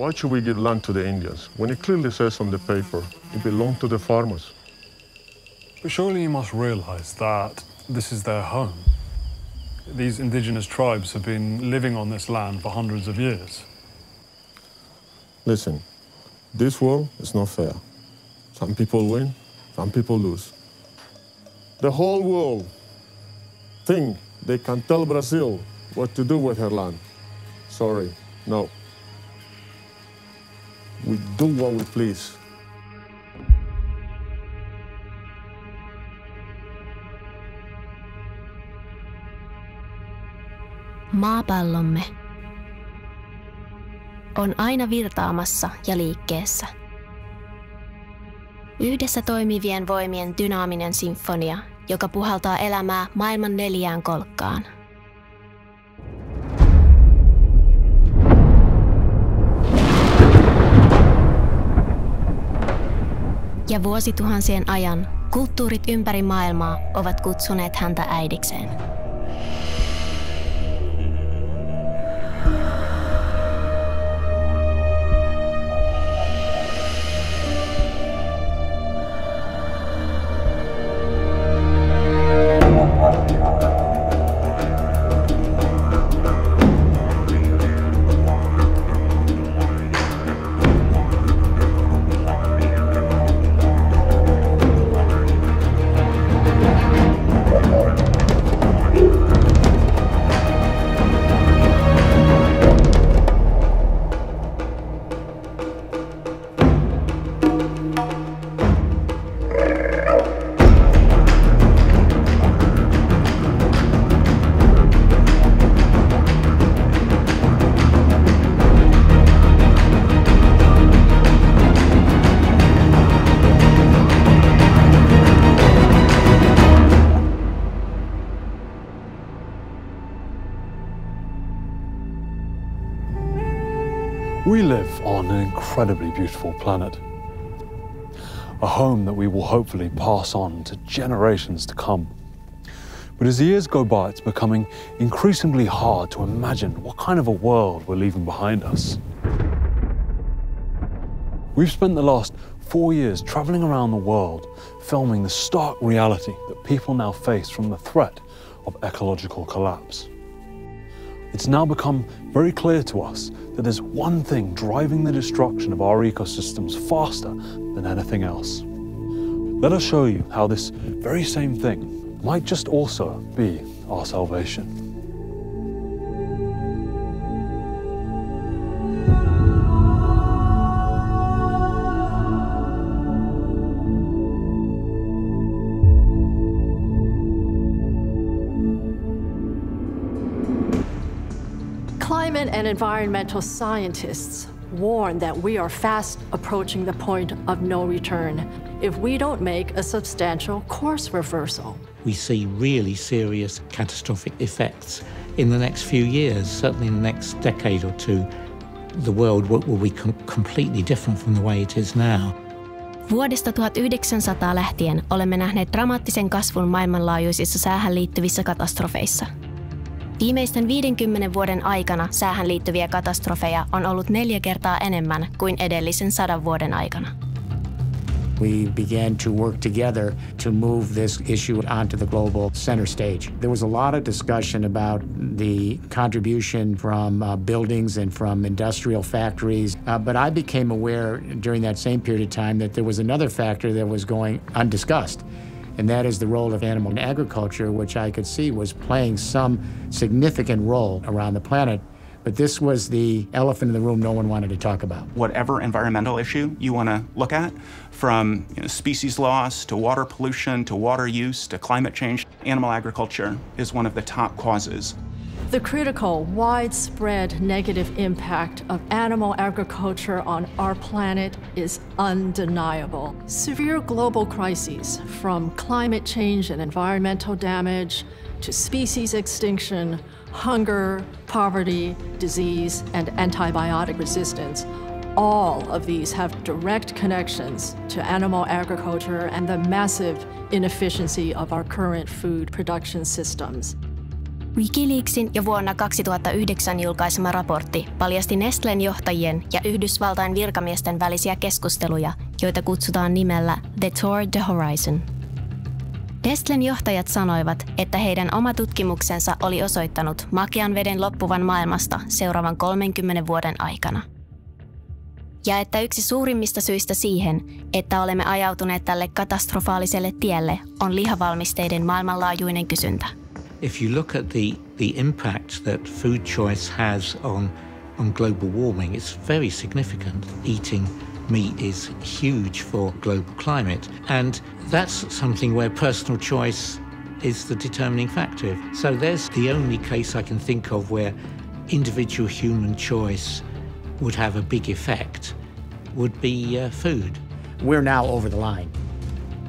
Why should we give land to the Indians when it clearly says on the paper it belongs to the farmers? But surely you must realize that this is their home. These indigenous tribes have been living on this land for hundreds of years. Listen, this world is not fair. Some people win, some people lose. The whole world think they can tell Brazil what to do with her land. Sorry, no. We do what we please. Maapallomme on aina virtaamassa ja liikkeessä. Yhdessä toimivien voimien dynaaminen sinfonia, joka puhaltaa elämää maailman 4 kolkkaan. Ja vuosituhansien ajan kulttuurit ympäri maailmaa ovat kutsuneet häntä äidikseen. We live on an incredibly beautiful planet. A home that we will hopefully pass on to generations to come. But as the years go by, it's becoming increasingly hard to imagine what kind of a world we're leaving behind us. We've spent the last 4 years traveling around the world, filming the stark reality that people now face from the threat of ecological collapse. It's now become very clear to us that there's one thing driving the destruction of our ecosystems faster than anything else. Let us show you how this very same thing might just also be our salvation. Climate and environmental scientists warn that we are fast approaching the point of no return if we don't make a substantial course reversal. We see really serious catastrophic effects in the next few years, certainly in the next decade or two. The world will be completely different from the way it is now. Vuodesta 1900 lähtien olemme nähneet dramaattisen kasvun maailmanlaajuisissa säähän liittyvissä katastrofeissa. Viimeisten 50 vuoden aikana säähän liittyviä katastrofeja on ollut 4 kertaa enemmän kuin edellisen 100 vuoden aikana. We began to work together to move this issue onto the global center stage. There was a lot of discussion about the contribution from buildings and from industrial factories, but I became aware during that same period of time that there was another factor that was going undiscussed, and that is the role of animal agriculture, which I could see was playing some significant role around the planet. But this was the elephant in the room no one wanted to talk about. Whatever environmental issue you want to look at, from species loss to water pollution to water use to climate change, animal agriculture is one of the top causes. The critical, widespread negative impact of animal agriculture on our planet is undeniable. Severe global crises, from climate change and environmental damage to species extinction, hunger, poverty, disease, and antibiotic resistance, all of these have direct connections to animal agriculture and the massive inefficiency of our current food production systems. WikiLeaksin jo vuonna 2009 julkaisema raportti paljasti Nestlen johtajien ja Yhdysvaltain virkamiesten välisiä keskusteluja, joita kutsutaan nimellä The Toward the Horizon. Nestlen johtajat sanoivat, että heidän oma tutkimuksensa oli osoittanut makean veden loppuvan maailmasta seuraavan 30 vuoden aikana. Ja että yksi suurimmista syistä siihen, että olemme ajautuneet tälle katastrofaaliselle tielle, on lihavalmisteiden maailmanlaajuinen kysyntä. If you look at the impact that food choice has on global warming, it's very significant. Eating meat is huge for global climate, and that's something where personal choice is the determining factor. So there's the only case I can think of where individual human choice would have a big effect would be food. We're now over the line.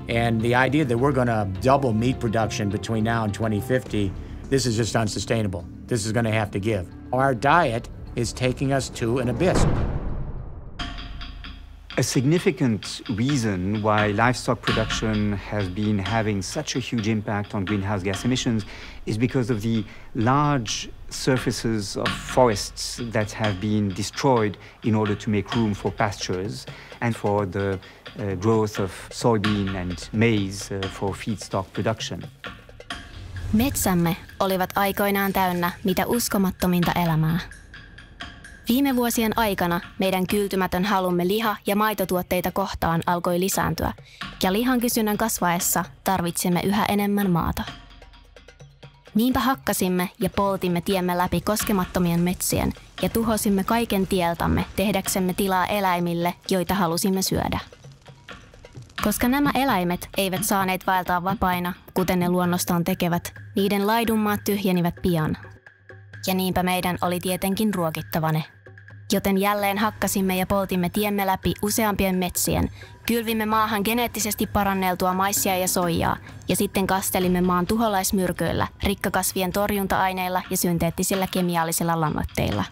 And the idea that we're going to double meat production between now and 2050, this is just unsustainable. This is going to have to give. Our diet is taking us to an abyss. A significant reason why livestock production has been having such a huge impact on greenhouse gas emissions is because of the large surfaces of forests that have been destroyed in order to make room for pastures and for the growth of soybean and maize for feedstock production. Metsämme olivat aikoinaan täynnä mitä uskomattominta elämää. Viime vuosien aikana meidän kyltymätön halumme liha- ja maitotuotteita kohtaan alkoi lisääntyä, ja lihan kysynnän kasvaessa tarvitsemme yhä enemmän maata. Niinpä hakkasimme ja poltimme tiemme läpi koskemattomien metsien ja tuhosimme kaiken tieltämme tehdäksemme tilaa eläimille, joita halusimme syödä. Koska nämä eläimet eivät saaneet vaeltaa vapaina, kuten ne luonnostaan tekevät, niiden laidunmaat tyhjenivät pian. Ja niinpä meidän oli tietenkin ruokittava ne. Joten jälleen hakkasimme ja poltimme tiemme läpi useampien metsien, kylvimme maahan geneettisesti paranneltua maissia ja soijaa, ja sitten kastelimme maan tuholaismyrkyillä, rikkakasvien torjunta-aineilla ja synteettisillä kemiallisilla lannoitteilla.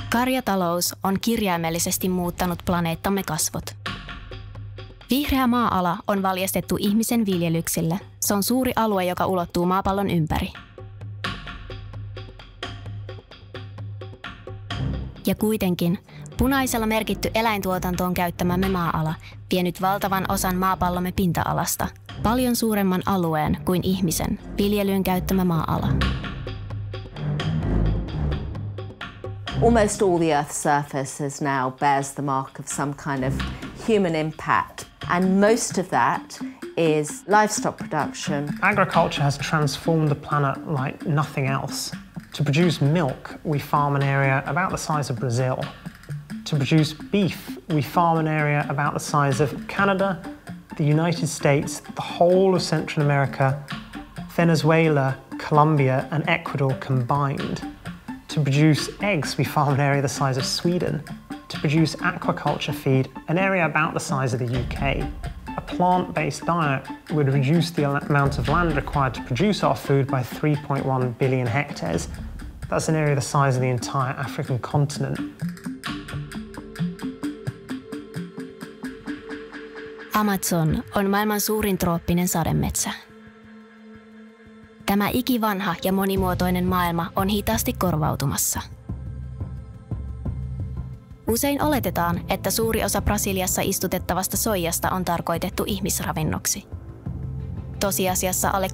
Karjatalous on kirjaimellisesti muuttanut planeettamme kasvot. Vihreä maa-ala on valjastettu ihmisen viljelyksille. Se on suuri alue, joka ulottuu maapallon ympäri. Ja kuitenkin punaisella merkitty eläintuotantoon käyttämämme maa-ala vie nyt valtavan osan maapallomme pinta-alasta, paljon suuremman alueen kuin ihmisen viljelyyn käyttämä maa-ala. Almost all the Earth's surface now bears the mark of some kind of human impact, and most of that is livestock production. Agriculture has transformed the planet like nothing else. To produce milk, we farm an area about the size of Brazil. To produce beef, we farm an area about the size of Canada, the United States, the whole of Central America, Venezuela, Colombia, and Ecuador combined. To produce eggs, we farm an area the size of Sweden. To produce aquaculture feed, an area about the size of the UK. A plant-based diet would reduce the amount of land required to produce our food by 3.1 billion hectares. That's an area the size of the entire African continent. Amazon on maailman suurin trooppinen sademetsä. Tämä ikivanha ja monimuotoinen maailma on hitaasti korvautumassa. Usein oletetaan, että suuri osa Brasiliassa istutettavasta soijasta on tarkoitettu ihmisravinnoksi. Tosiasiassa alle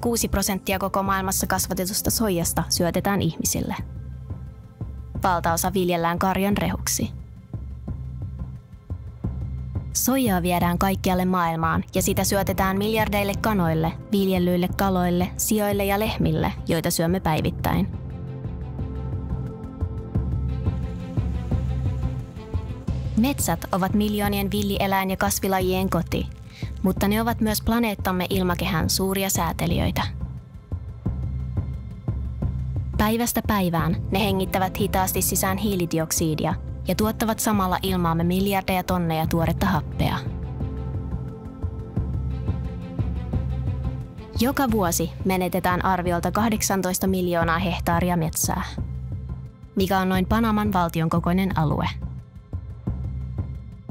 6% koko maailmassa kasvatetusta soijasta syötetään ihmisille. Valtaosa viljellään karjan rehuksi. Soijaa viedään kaikkialle maailmaan ja sitä syötetään miljardeille kanoille, viljellyille kaloille, sioille ja lehmille, joita syömme päivittäin. Metsät ovat miljoonien villieläin- ja kasvilajien koti, mutta ne ovat myös planeettamme ilmakehän suuria säätelijöitä. Päivästä päivään ne hengittävät hitaasti sisään hiilidioksidia ja tuottavat samalla ilmaamme miljardeja tonneja tuoretta happea. Joka vuosi menetetään arviolta 18 miljoonaa hehtaaria metsää, mikä on noin Panaman valtion kokoinen alue.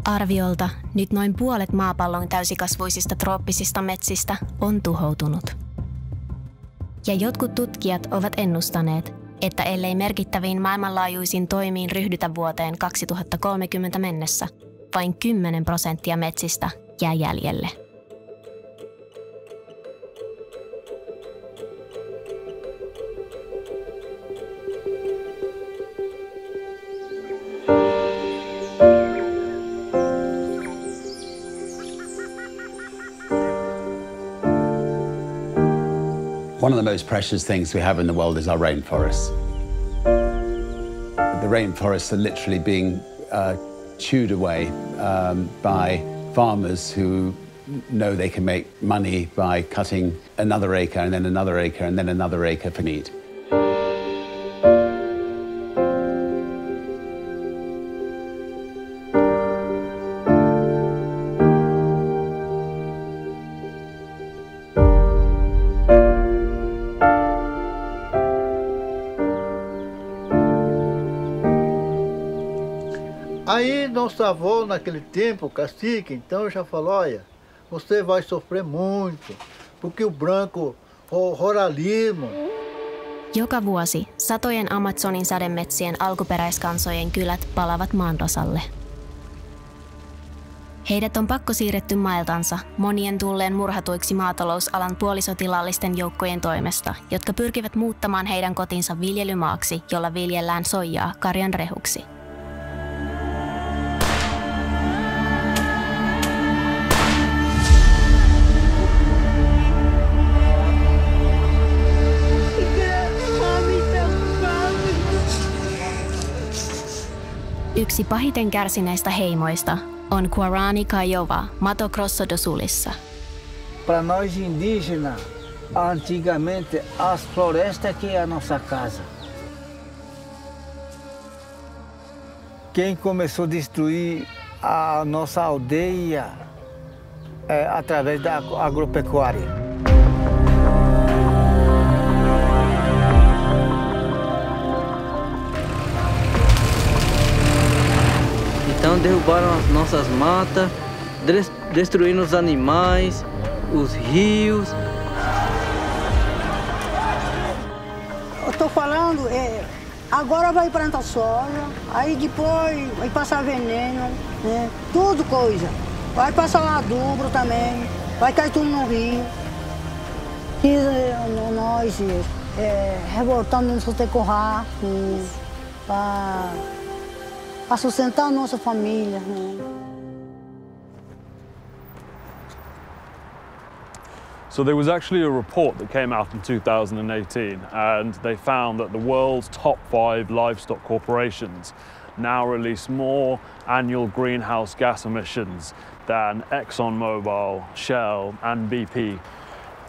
Arviolta nyt noin puolet maapallon täysikasvuisista trooppisista metsistä on tuhoutunut. Ja jotkut tutkijat ovat ennustaneet, että ellei merkittäviin maailmanlaajuisiin toimiin ryhdytä vuoteen 2030 mennessä, vain 10% metsistä jää jäljelle. One of the most precious things we have in the world is our rainforests. The rainforests are literally being chewed away by farmers who know they can make money by cutting another acre and then another acre and then another acre for meat. Aí nosso avô naquele tempo, cacique, então já falou, olha, você vai sofrer muito, porque o branco ruralismo. Joka vuosi satojen Amazonin sademetsien alkuperäiskansojen kylät palavat maanrasalle. Heidät on pakko siirretty mailtansa monien tulleen murhatuiksi maatalousalan puolisotilallisten joukkojen toimesta, jotka pyrkivät muuttamaan heidän kotinsa viljelymaaksi, jolla viljellään soijaa karjan rehuksi. Yksi pahiten kärsineistä heimoista on Guarani Kaiowá Mato Grosso do Sulissa. Para nós indígenas, antigamente as florestas que é a nossa casa. Quem começou a destruir a nossa aldeia através da agropecuária. Então derrubaram as nossas matas, destruindo os animais, os rios. Eu tô falando, agora vai plantar soja, aí depois vai passar veneno, né? Tudo coisa. Vai passar o adubo também, vai cair tudo no rio. E nós revoltando nos terroir para sustentar a nossa família. So there was actually a report that came out in 2018, and they found that the world's top 5 livestock corporations now release more annual greenhouse gas emissions than ExxonMobil, Shell and BP.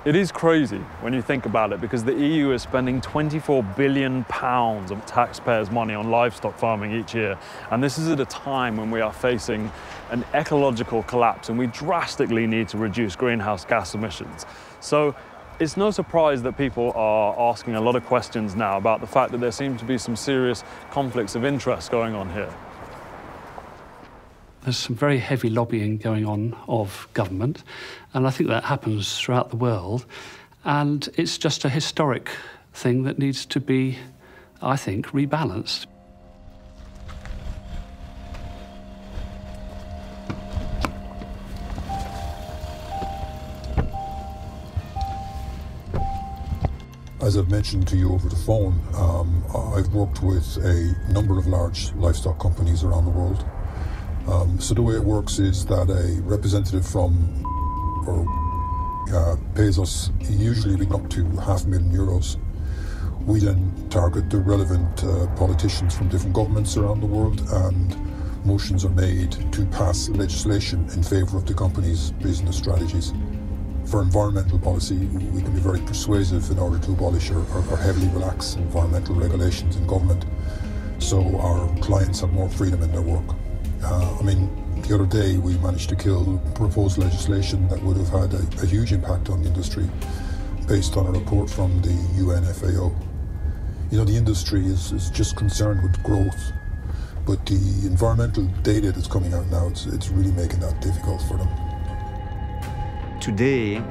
It is crazy when you think about it, because the EU is spending £24 billion of taxpayers' money on livestock farming each year. And this is at a time when we are facing an ecological collapse and we drastically need to reduce greenhouse gas emissions. So it's no surprise that people are asking a lot of questions now about the fact that there seem to be some serious conflicts of interest going on here. There's some very heavy lobbying going on of government, and I think that happens throughout the world. And it's just a historic thing that needs to be, I think, rebalanced. As I've mentioned to you over the phone, I've worked with a number of large livestock companies around the world. So the way it works is that a representative from pays us usually up to €500,000. We then target the relevant politicians from different governments around the world, and motions are made to pass legislation in favour of the company's business strategies. For environmental policy, we can be very persuasive in order to abolish or heavily relax environmental regulations in government, so our clients have more freedom in their work. The other day we managed to kill proposed legislation that would have had a huge impact on the industry based on a report from the UNFAO. You know, the industry is just concerned with growth, but the environmental data that's coming out now, it's really making that difficult for them. Today,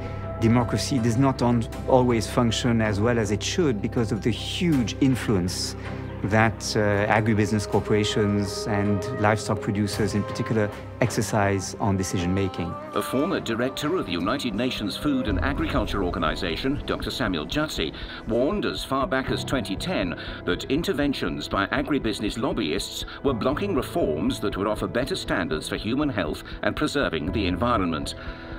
democracy does not always function as well as it should because of the huge influence that agribusiness corporations and livestock producers in particular exercise on decision-making. A former director of the United Nations Food and Agriculture Organization, Dr. Samuel Jutzi, warned as far back as 2010 that interventions by agribusiness lobbyists were blocking reforms that would offer better standards for human health and preserving the environment.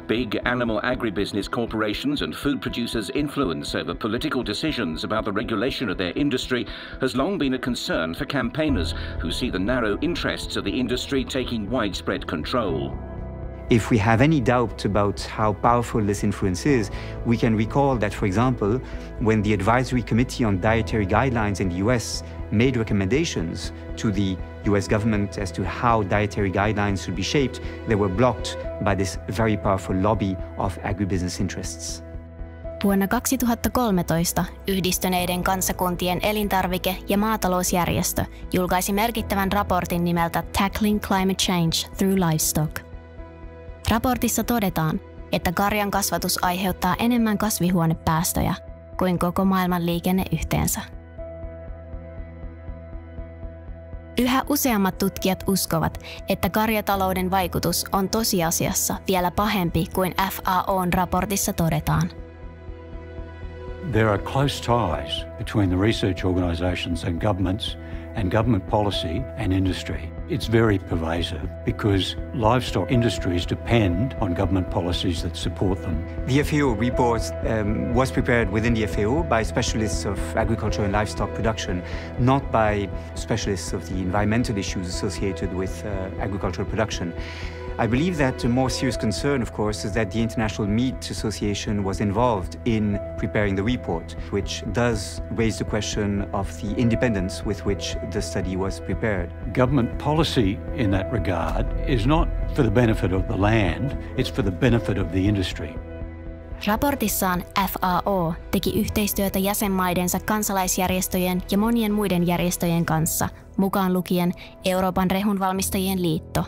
Big animal agribusiness corporations and food producers' influence over political decisions about the regulation of their industry has long been a concern for campaigners who see the narrow interests of the industry taking widespread control. If we have any doubt about how powerful this influence is, we can recall that, for example, when the Advisory Committee on Dietary Guidelines in the US made recommendations to the US government as to how dietary guidelines should be shaped, they were blocked by this very powerful lobby of agribusiness interests. Vuonna 2013 Yhdistyneiden kansakuntien elintarvike- ja maatalousjärjestö julkaisi merkittävän raportin nimeltä Tackling Climate Change Through Livestock. Raportissa todetaan, että karjan kasvatus aiheuttaa enemmän kasvihuonepäästöjä kuin koko maailman liikenne yhteensä. Yhä useammat tutkijat uskovat, että karjatalouden vaikutus on tosiasiassa vielä pahempi kuin FAO:n raportissa todetaan. There are close ties between the research organisations and government policy and industry. It's very pervasive because livestock industries depend on government policies that support them. The FAO report was prepared within the FAO by specialists of agriculture and livestock production, not by specialists of the environmental issues associated with agricultural production. I believe that a more serious concern, of course, is that the International Meat Association was involved in preparing the report, which does raise the question of the independence with which the study was prepared. Government policy in that regard is not for the benefit of the land, it's for the benefit of the industry. Raportissaan FAO teki yhteistyötä jäsenmaidensa kansalaisjärjestöjen ja monien muiden järjestöjen kanssa, mukaan lukien Euroopan rehunvalmistajien liitto,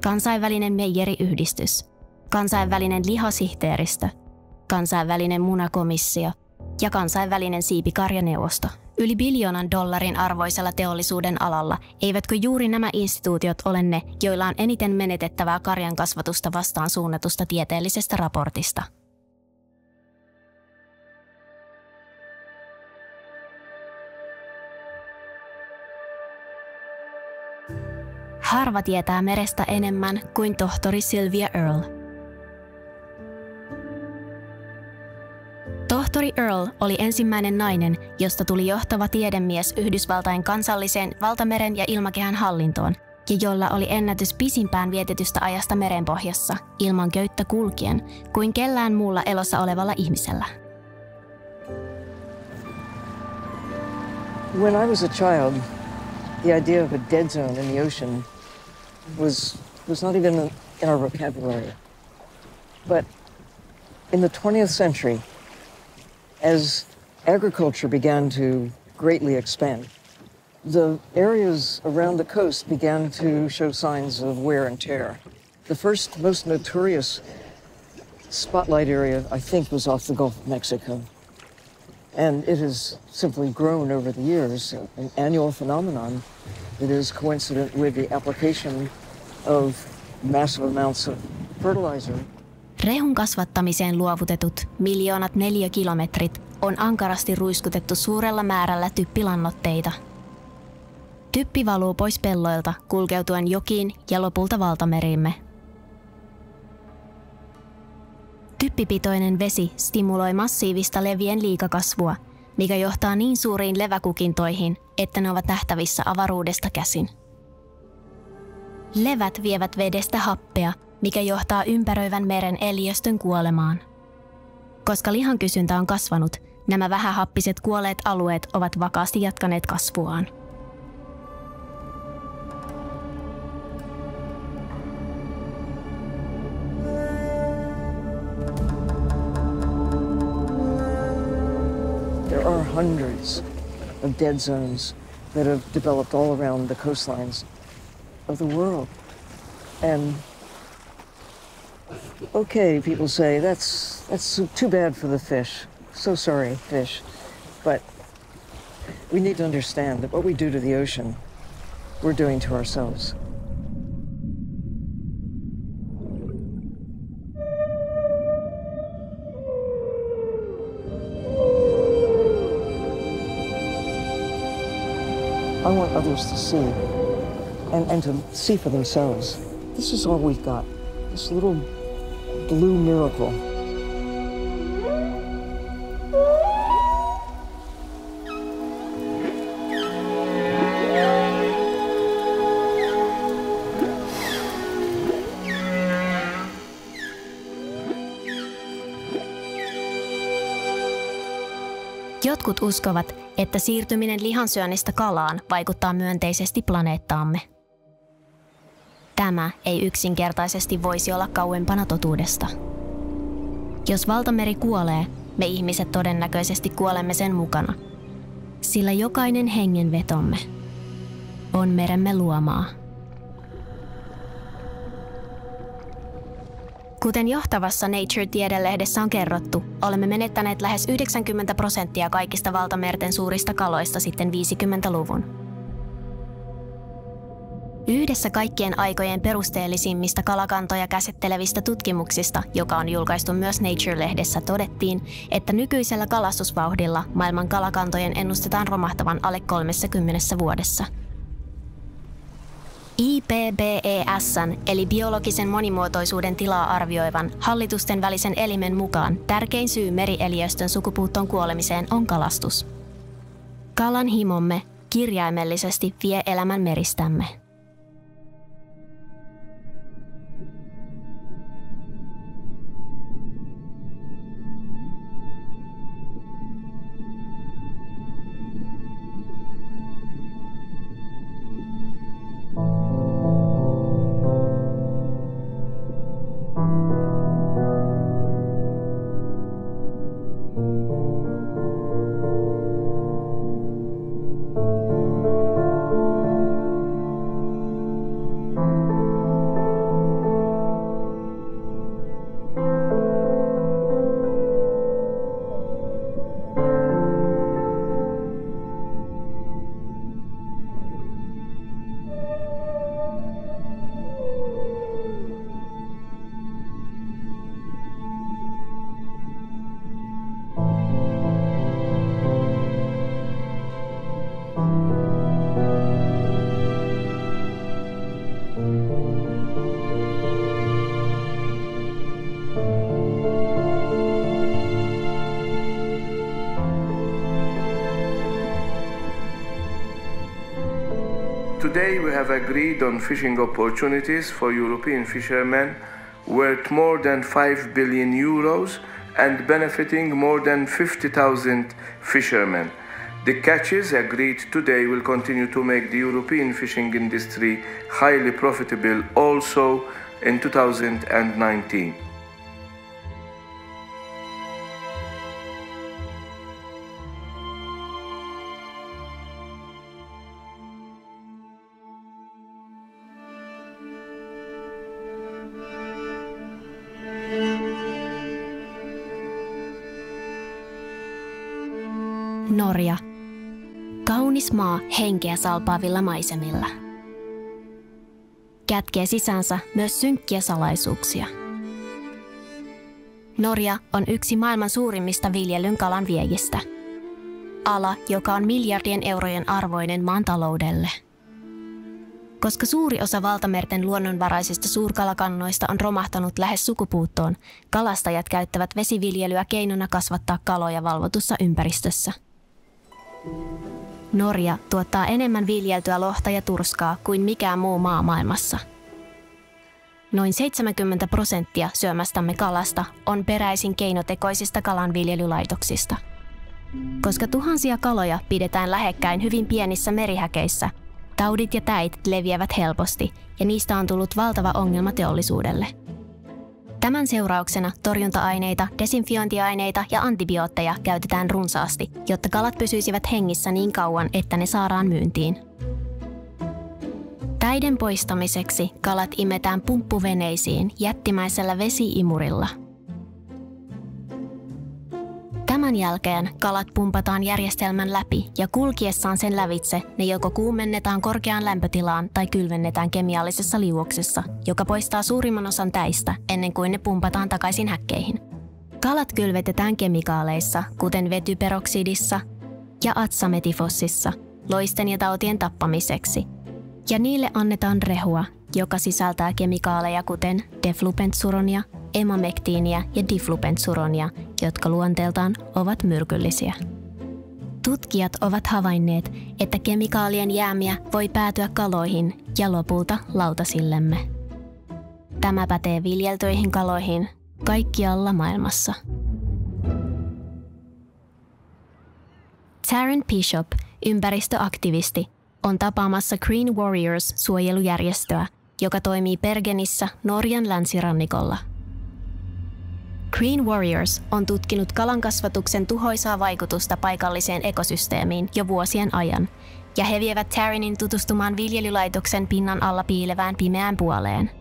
Kansainvälinen meijeriyhdistys, Kansainvälinen lihasihteeristö, Kansainvälinen munakomissio ja Kansainvälinen siipikarjaneuvosto. Yli $1 biljonan arvoisella teollisuuden alalla, eivätkö juuri nämä instituutiot ole ne, joilla on eniten menetettävää karjan kasvatusta vastaan suunnatusta tieteellisestä raportista? Harva tietää merestä enemmän kuin tohtori Sylvia Earle. Tohtori Earle oli ensimmäinen nainen, josta tuli johtava tiedemies Yhdysvaltain kansalliseen valtameren ja ilmakehän hallintoon, ja jolla oli ennätys pisimpään vietetystä ajasta merenpohjassa ilman köyttä kulkien kuin kellään muulla elossa olevalla ihmisellä. When I was a child, the idea of a dead zone in the ocean was not even in our vocabulary. But in the 20th century, as agriculture began to greatly expand, the areas around the coast began to show signs of wear and tear. The first, most notorious spotlight area, I think, was off the Gulf of Mexico. And it has simply grown over the years, an annual phenomenon that is coincident with the application of massive amounts of fertilizer. Rehun kasvattamiseen luovutetut miljoonat neliökilometrit on ankarasti ruiskutettu suurella määrällä typpilannoitteita. Typpi valuu pois pelloilta kulkeutuen jokiin ja lopulta valtameriimme. Typpipitoinen vesi stimuloi massiivista levien liikakasvua, mikä johtaa niin suuriin leväkukintoihin, että ne ovat nähtävissä avaruudesta käsin. Levät vievät vedestä happea, mikä johtaa ympäröivän meren eliöstön kuolemaan. Koska lihan kysyntä on kasvanut, nämä vähähappiset kuolleet alueet ovat vakaasti jatkaneet kasvuaan. There are hundreds of dead zones that have developed all around the coastlines of the world. And Okay, people say, that's too bad for the fish. So sorry, fish. But we need to understand that what we do to the ocean, we're doing to ourselves. I want others to see, and to see for themselves. This is all we've got, this little blue miracle. Jotkut uskovat, että siirtyminen lihansyönnistä kalaan vaikuttaa myönteisesti planeettaamme. Tämä ei yksinkertaisesti voisi olla kauempana totuudesta. Jos valtameri kuolee, me ihmiset todennäköisesti kuolemme sen mukana, sillä jokainen hengenvetomme on meremme luomaa. Kuten johtavassa Nature-tiedelehdessä on kerrottu, olemme menettäneet lähes 90% kaikista valtamerten suurista kaloista sitten 50-luvun. Yhdessä kaikkien aikojen perusteellisimmista kalakantoja käsittelevistä tutkimuksista, joka on julkaistu myös Nature-lehdessä, todettiin, että nykyisellä kalastusvauhdilla maailman kalakantojen ennustetaan romahtavan alle 30 vuodessa. IPBES:n eli biologisen monimuotoisuuden tilaa arvioivan hallitusten välisen elimen mukaan tärkein syy merieliöstön sukupuuttoon kuolemiseen on kalastus. Kalan himomme kirjaimellisesti vie elämän meristämme. Today we have agreed on fishing opportunities for European fishermen worth more than 5 billion euros and benefiting more than 50,000 fishermen. The catches agreed today will continue to make the European fishing industry highly profitable also in 2019. Norja. Kaunis maa henkeä salpaavilla maisemilla. Kätkee sisäänsä myös synkkiä salaisuuksia. Norja on yksi maailman suurimmista viljelyn kalan viejistä. Ala, joka on miljardien eurojen arvoinen maan taloudelle. Koska suuri osa valtamerten luonnonvaraisista suurkalakannoista on romahtanut lähes sukupuuttoon, kalastajat käyttävät vesiviljelyä keinona kasvattaa kaloja valvotussa ympäristössä. Norja tuottaa enemmän viljeltyä lohta ja turskaa kuin mikään muu maa maailmassa. Noin 70% syömästämme kalasta on peräisin keinotekoisista kalanviljelylaitoksista. Koska tuhansia kaloja pidetään lähekkäin hyvin pienissä merihäkeissä, taudit ja täit leviävät helposti ja niistä on tullut valtava ongelma teollisuudelle. Tämän seurauksena torjunta-aineita, desinfiointiaineita ja antibiootteja käytetään runsaasti, jotta kalat pysyisivät hengissä niin kauan, että ne saadaan myyntiin. Täiden poistamiseksi kalat imetään pumppuveneisiin jättimäisellä vesi-imurilla. Tämän jälkeen kalat pumpataan järjestelmän läpi ja kulkiessaan sen lävitse ne joko kuumennetaan korkeaan lämpötilaan tai kylvennetään kemiallisessa liuoksessa, joka poistaa suurimman osan täistä ennen kuin ne pumpataan takaisin häkkeihin. Kalat kylvetetään kemikaaleissa, kuten vetyperoksidissa ja atsametifossissa, loisten ja tautien tappamiseksi. Ja niille annetaan rehua, joka sisältää kemikaaleja kuten deflupentsuronia, emamektiiniä ja diflupentsuronia, jotka luonteeltaan ovat myrkyllisiä. Tutkijat ovat havainneet, että kemikaalien jäämiä voi päätyä kaloihin ja lopulta lautasillemme. Tämä pätee viljeltyihin kaloihin kaikkialla maailmassa. Taryn Bishop, ympäristöaktivisti, on tapaamassa Green Warriors-suojelujärjestöä, joka toimii Bergenissä Norjan länsirannikolla. Green Warriors on tutkinut kalankasvatuksen tuhoisaa vaikutusta paikalliseen ekosysteemiin jo vuosien ajan, ja he vievät Tarynin tutustumaan viljelylaitoksen pinnan alla piilevään pimeään puoleen.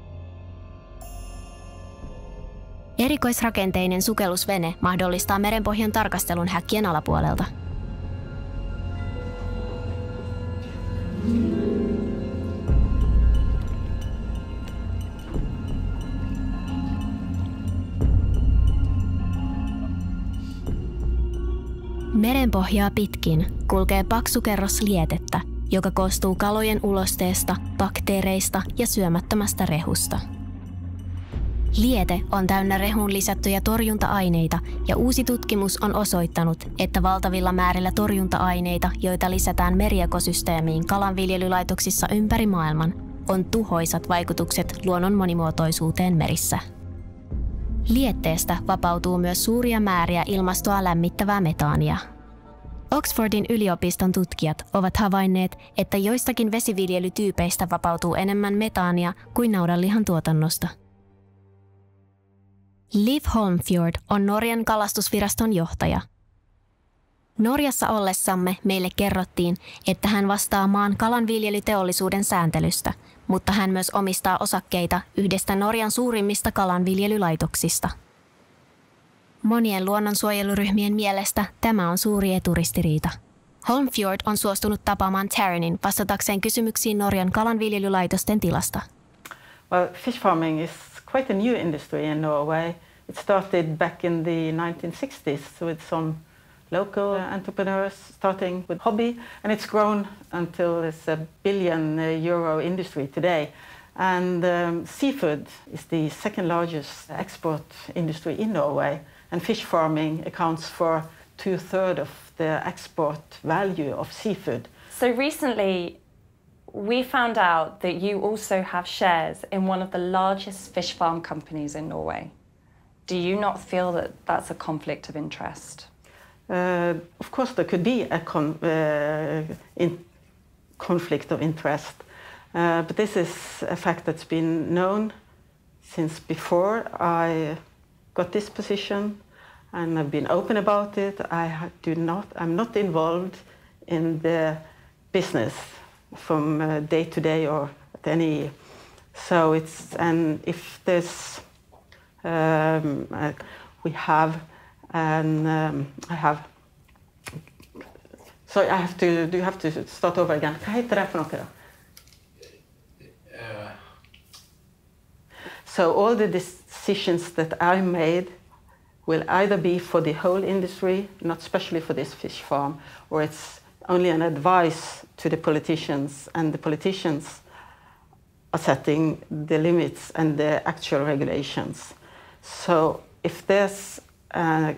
Erikoisrakenteinen sukellusvene mahdollistaa merenpohjan tarkastelun häkkien alapuolelta. Merenpohjaa pitkin kulkee paksu kerros lietettä, joka koostuu kalojen ulosteesta, bakteereista ja syömättömästä rehusta. Liete on täynnä rehuun lisättyjä torjunta-aineita ja uusi tutkimus on osoittanut, että valtavilla määrillä torjunta-aineita, joita lisätään meriekosysteemiin kalanviljelylaitoksissa ympäri maailman, on tuhoisat vaikutukset luonnon monimuotoisuuteen merissä. Lietteestä vapautuu myös suuria määriä ilmastoa lämmittävää metaania. Oxfordin yliopiston tutkijat ovat havainneet, että joistakin vesiviljelytyypeistä vapautuu enemmän metaania kuin naudanlihan tuotannosta. Liv Holmfjord on Norjan kalastusviraston johtaja. Norjassa ollessamme meille kerrottiin, että hän vastaa maan kalanviljelyteollisuuden sääntelystä, mutta hän myös omistaa osakkeita yhdestä Norjan suurimmista kalanviljelylaitoksista. Monien luonnonsuojeluryhmien mielestä tämä on suuri eturistiriita. Holmfjord on suostunut tapaamaan Tarynin vastatakseen kysymyksiin Norjan kalanviljelylaitosten tilasta. Well, fish farming is quite a new industry in Norway. It started back in the 1960s with some local entrepreneurs starting with hobby, and it's grown until it's a €1 billion industry today. And seafood is the second largest export industry in Norway, and fish farming accounts for 2/3 of the export value of seafood. So recently, we found out that you also have shares in one of the largest fish farm companies in Norway. Do you not feel that that's a conflict of interest? Of course, there could be a conflict of interest, but this is a fact that's been known since before I got this position, and I've been open about it. I'm not involved in the business from day to day or at any. So it's, and if there's, we have, and I have. Sorry, I have to. Do you have to start over again? Vad heter det för något då? So all the decisions that I made will either be for the whole industry, not especially for this fish farm, or it's only an advice to the politicians, and the politicians are setting the limits and the actual regulations. So if there's an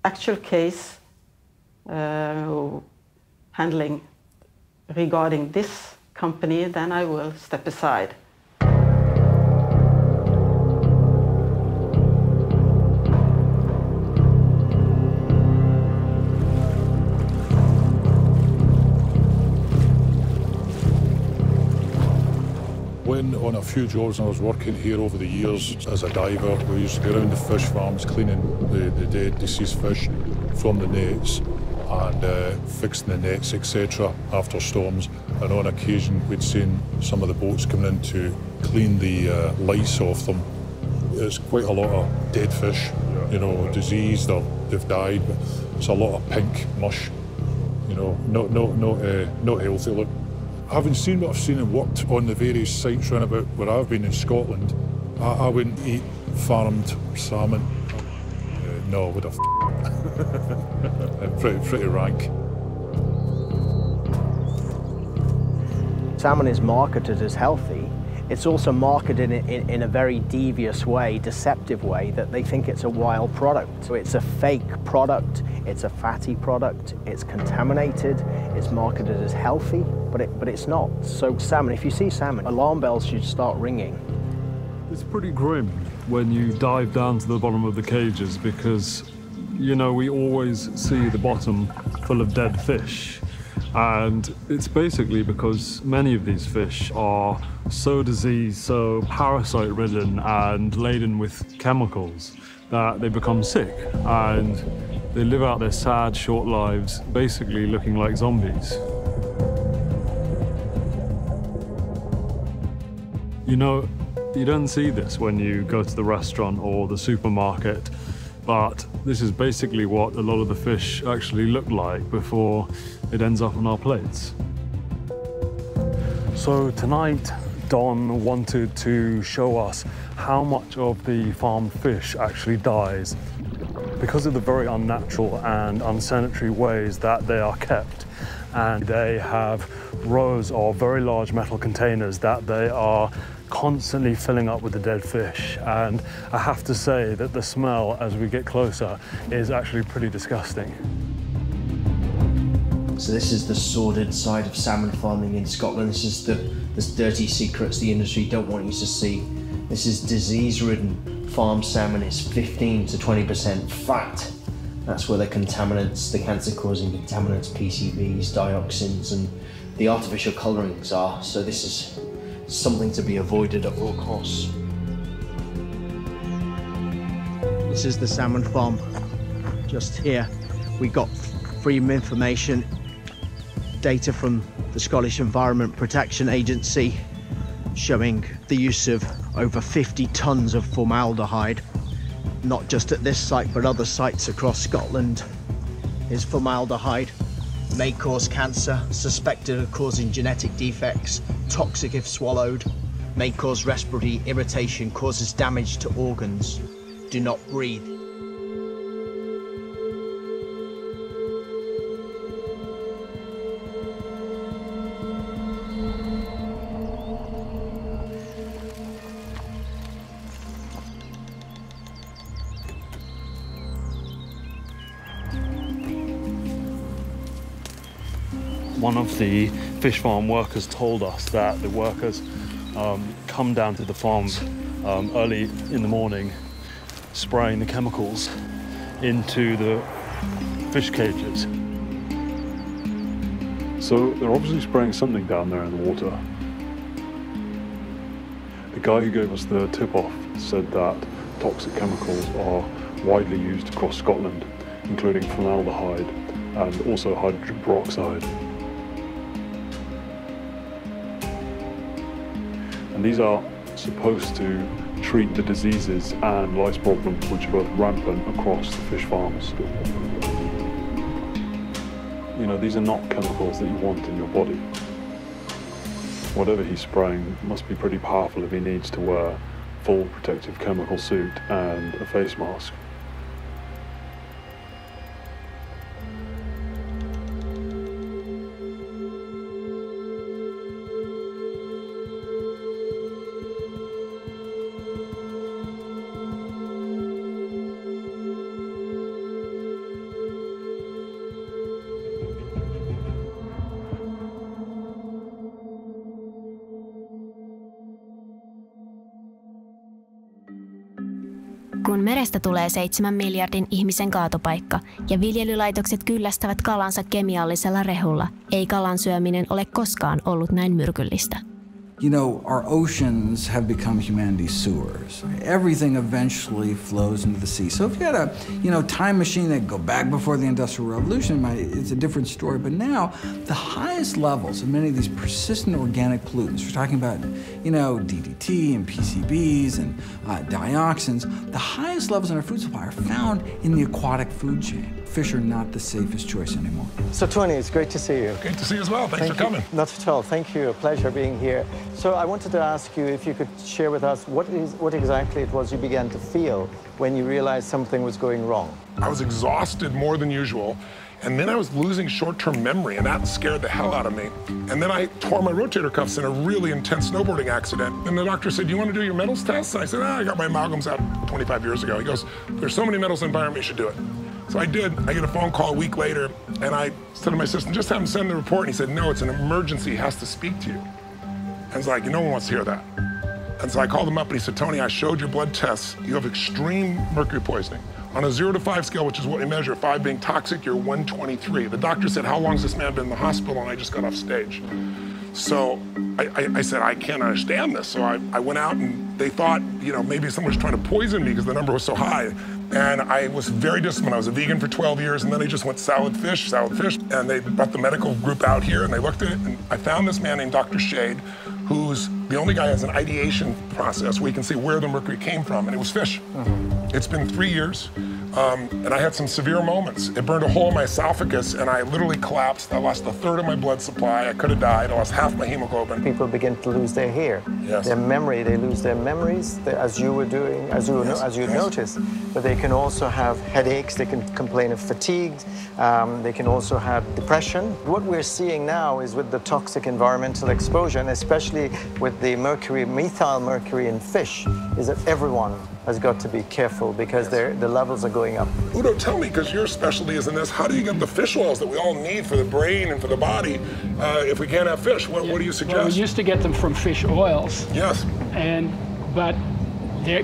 actual case handling regarding this company, then I will step aside. When on a few jobs I was working here over the years as a diver, we used to be around the fish farms cleaning the dead, deceased fish from the nets. and fixing the nets, etc. after storms. And on occasion we'd seen some of the boats coming in to clean the lice off them. There's quite a lot of dead fish, you know, diseased or they've died, but it's a lot of pink mush, you know, not healthy look. Having seen what I've seen and worked on the various sites round about where I've been in Scotland, I wouldn't eat farmed salmon. No, I would have. pretty rank. Salmon is marketed as healthy. It's also marketed in a very devious way, deceptive way, that they think it's a wild product. So it's a fake product, it's a fatty product, it's contaminated, it's marketed as healthy, but it's not. So salmon, if you see salmon, alarm bells should start ringing. It's pretty grim when you dive down to the bottom of the cages because, you know, we always see the bottom full of dead fish. And it's basically because many of these fish are so diseased, so parasite-ridden and laden with chemicals that they become sick and they live out their sad, short lives, basically looking like zombies. You know, you don't see this when you go to the restaurant or the supermarket, but this is basically what a lot of the fish actually look like before it ends up on our plates. So tonight, Don wanted to show us how much of the farmed fish actually dies because of the very unnatural and unsanitary ways that they are kept. And they have rows of very large metal containers that they are constantly filling up with the dead fish. And I have to say that the smell as we get closer is actually pretty disgusting. So this is the sordid side of salmon farming in Scotland. This is the dirty secrets the industry don't want you to see. This is disease-ridden farmed salmon. It's 15 to 20% fat. That's where the contaminants, the cancer-causing contaminants, PCBs, dioxins, and the artificial colorings are. So this is something to be avoided at all costs. This is the salmon farm just here. We got freedom information, data from the Scottish Environment Protection Agency showing the use of over 50 tons of formaldehyde, not just at this site but other sites across Scotland. Is formaldehyde may cause cancer, suspected of causing genetic defects, toxic if swallowed, may cause respiratory irritation, causes damage to organs. Do not breathe. One of the fish farm workers told us that the workers come down to the farms early in the morning, spraying the chemicals into the fish cages. So they're obviously spraying something down there in the water. The guy who gave us the tip-off said that toxic chemicals are widely used across Scotland, including formaldehyde and also hydrogen peroxide. And these are supposed to treat the diseases and lice problems which are both rampant across the fish farms. You know, these are not chemicals that you want in your body. Whatever he's spraying must be pretty powerful if he needs to wear a full protective chemical suit and a face mask. Kun merestä tulee 7 miljardin ihmisen kaatopaikka ja viljelylaitokset kyllästävät kalansa kemiallisella rehulla, ei kalan syöminen ole koskaan ollut näin myrkyllistä. You know, our oceans have become humanity's sewers. Everything eventually flows into the sea. So if you had a, time machine that go back before the Industrial Revolution, it's a different story. But now, the highest levels of many of these persistent organic pollutants, we're talking about, DDT and PCBs and dioxins, the highest levels in our food supply are found in the aquatic food chain. Fish are not the safest choice anymore. So Tony, it's great to see you. Great to see you as well. Thanks for coming. Not at all. Thank you. A pleasure being here. So I wanted to ask you if you could share with us what exactly it was you began to feel when you realized something was going wrong. I was exhausted more than usual, and then I was losing short-term memory, and that scared the hell out of me. And then I tore my rotator cuffs in a really intense snowboarding accident. And the doctor said, "Do you want to do your metals test?" And I said, I got my amalgams out 25 years ago. He goes, "There's so many metals in the environment, you should do it." So I did. I get a phone call a week later, and I said to my assistant, "Just have him send the report." And he said, "No, it's an emergency. He has to speak to you." And it's like, no one wants to hear that. And so I called him up, and he said, "Tony, I showed your blood tests. You have extreme mercury poisoning. On a 0 to 5 scale, which is what we measure, 5 being toxic, you're 123. The doctor said, how long has this man been in the hospital? And I just got off stage. So I said, I can't understand this. So I went out, and they thought, maybe someone was trying to poison me because the number was so high. And I was very disciplined. I was a vegan for 12 years, and then I just went salad fish. And they brought the medical group out here, and they looked at it, and I found this man named Dr. Shade, who's the only guy who has an ideation process where you can see where the mercury came from, and it was fish. It's been 3 years, and I had some severe moments. It burned a hole in my esophagus, and I literally collapsed. I lost a third of my blood supply. I could have died. I lost half my hemoglobin. People begin to lose their hair, their memory. They lose their memories, as you were doing, as you noticed. But they can also have headaches. They can complain of fatigue. They can also have depression. What we're seeing now is with the toxic environmental exposure, and especially with the mercury, methyl mercury in fish, is that everyone has got to be careful because the levels are going up. Udo, tell me, because your specialty is in this, how do you get the fish oils that we all need for the brain and for the body if we can't have fish? What do you suggest? Well, we used to get them from fish oils. Yes. But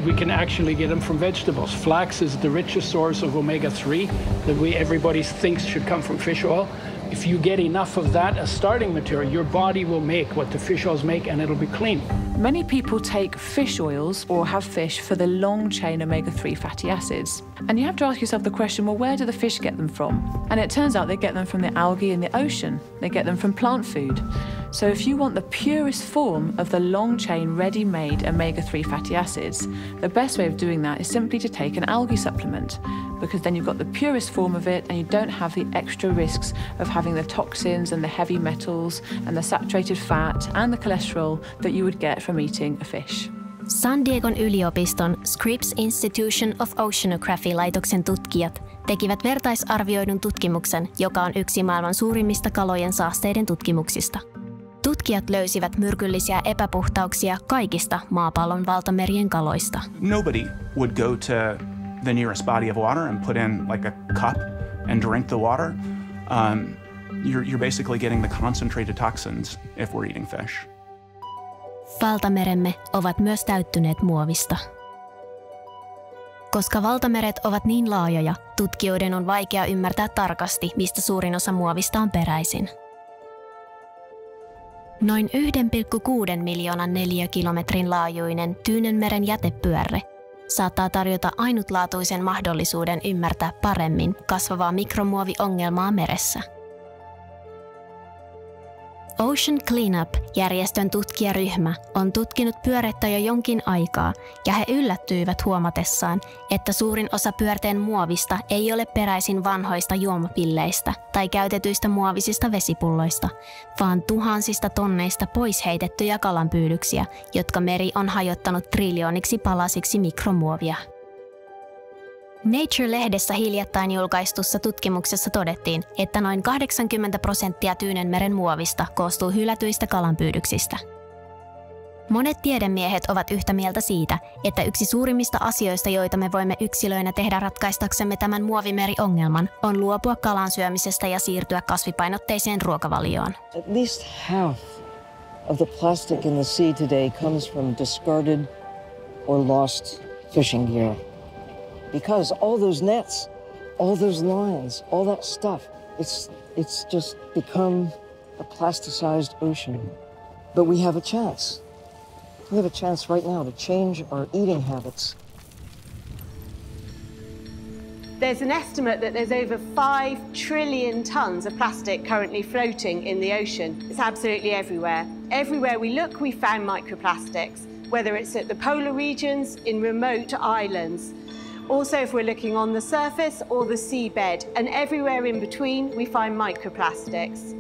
we can actually get them from vegetables. Flax is the richest source of omega-3 that everybody thinks should come from fish oil. If you get enough of that as starting material, your body will make what the fish oils make, and it'll be clean. Many people take fish oils or have fish for the long-chain omega-3 fatty acids. And you have to ask yourself the question, well, where do the fish get them from? And it turns out they get them from the algae in the ocean. They get them from plant food. So if you want the purest form of the long-chain, ready-made omega-3 fatty acids, the best way of doing that is simply to take an algae supplement, because then you've got the purest form of it and you don't have the extra risks of having the toxins and the heavy metals and the saturated fat and the cholesterol that you would get from eating a fish. San Diegon yliopiston Scripps Institution of Oceanography-laitoksen tutkijat tekivät vertaisarvioidun tutkimuksen, joka on yksi maailman suurimmista kalojen saasteiden tutkimuksista. Tutkijat löysivät myrkyllisiä epäpuhtauksia kaikista maapallon valtamerien kaloista. Nobody would go to the nearest body of water and put in like a cup and drink the water. You're basically getting the concentrated toxins if we're eating fish. Valtameremme ovat myös täyttyneet muovista. Koska valtameret ovat niin laajoja, tutkijoiden on vaikea ymmärtää tarkasti, mistä suurin osa muovista on peräisin. Noin 1,6 miljoonan neliökilometrin laajuinen Tyynenmeren jätepyörre saattaa tarjota ainutlaatuisen mahdollisuuden ymmärtää paremmin kasvavaa mikromuoviongelmaa meressä. Ocean Cleanup-järjestön tutkijaryhmä on tutkinut pyörrettä jo jonkin aikaa, ja he yllättyivät huomatessaan, että suurin osa pyörteen muovista ei ole peräisin vanhoista juomapilleistä tai käytetyistä muovisista vesipulloista, vaan tuhansista tonneista pois heitettyjä kalanpyydyksiä, jotka meri on hajottanut triljooniksi palasiksi mikromuovia. Nature-lehdessä hiljattain julkaistussa tutkimuksessa todettiin, että noin 80% Tyynenmeren muovista koostuu hylätyistä kalanpyydyksistä. Monet tiedemiehet ovat yhtä mieltä siitä, että yksi suurimmista asioista, joita me voimme yksilöinä tehdä ratkaistaksemme tämän muovimeriongelman, on luopua kalan syömisestä ja siirtyä kasvipainotteiseen ruokavalioon. At least half of the plastic in the sea today comes from discarded or lost fishing gear. Because all those nets, all those lines, all that stuff, it's just become a plasticized ocean. But we have a chance We have a chance right now to change our eating habits. There's an estimate that there's over 5 trillion tons of plastic currently floating in the ocean. It's absolutely everywhere. Everywhere we look, we found microplastics, whether it's at the polar regions, in remote islands. Also, if we're looking on the surface or the seabed, and everywhere in between, we find microplastics.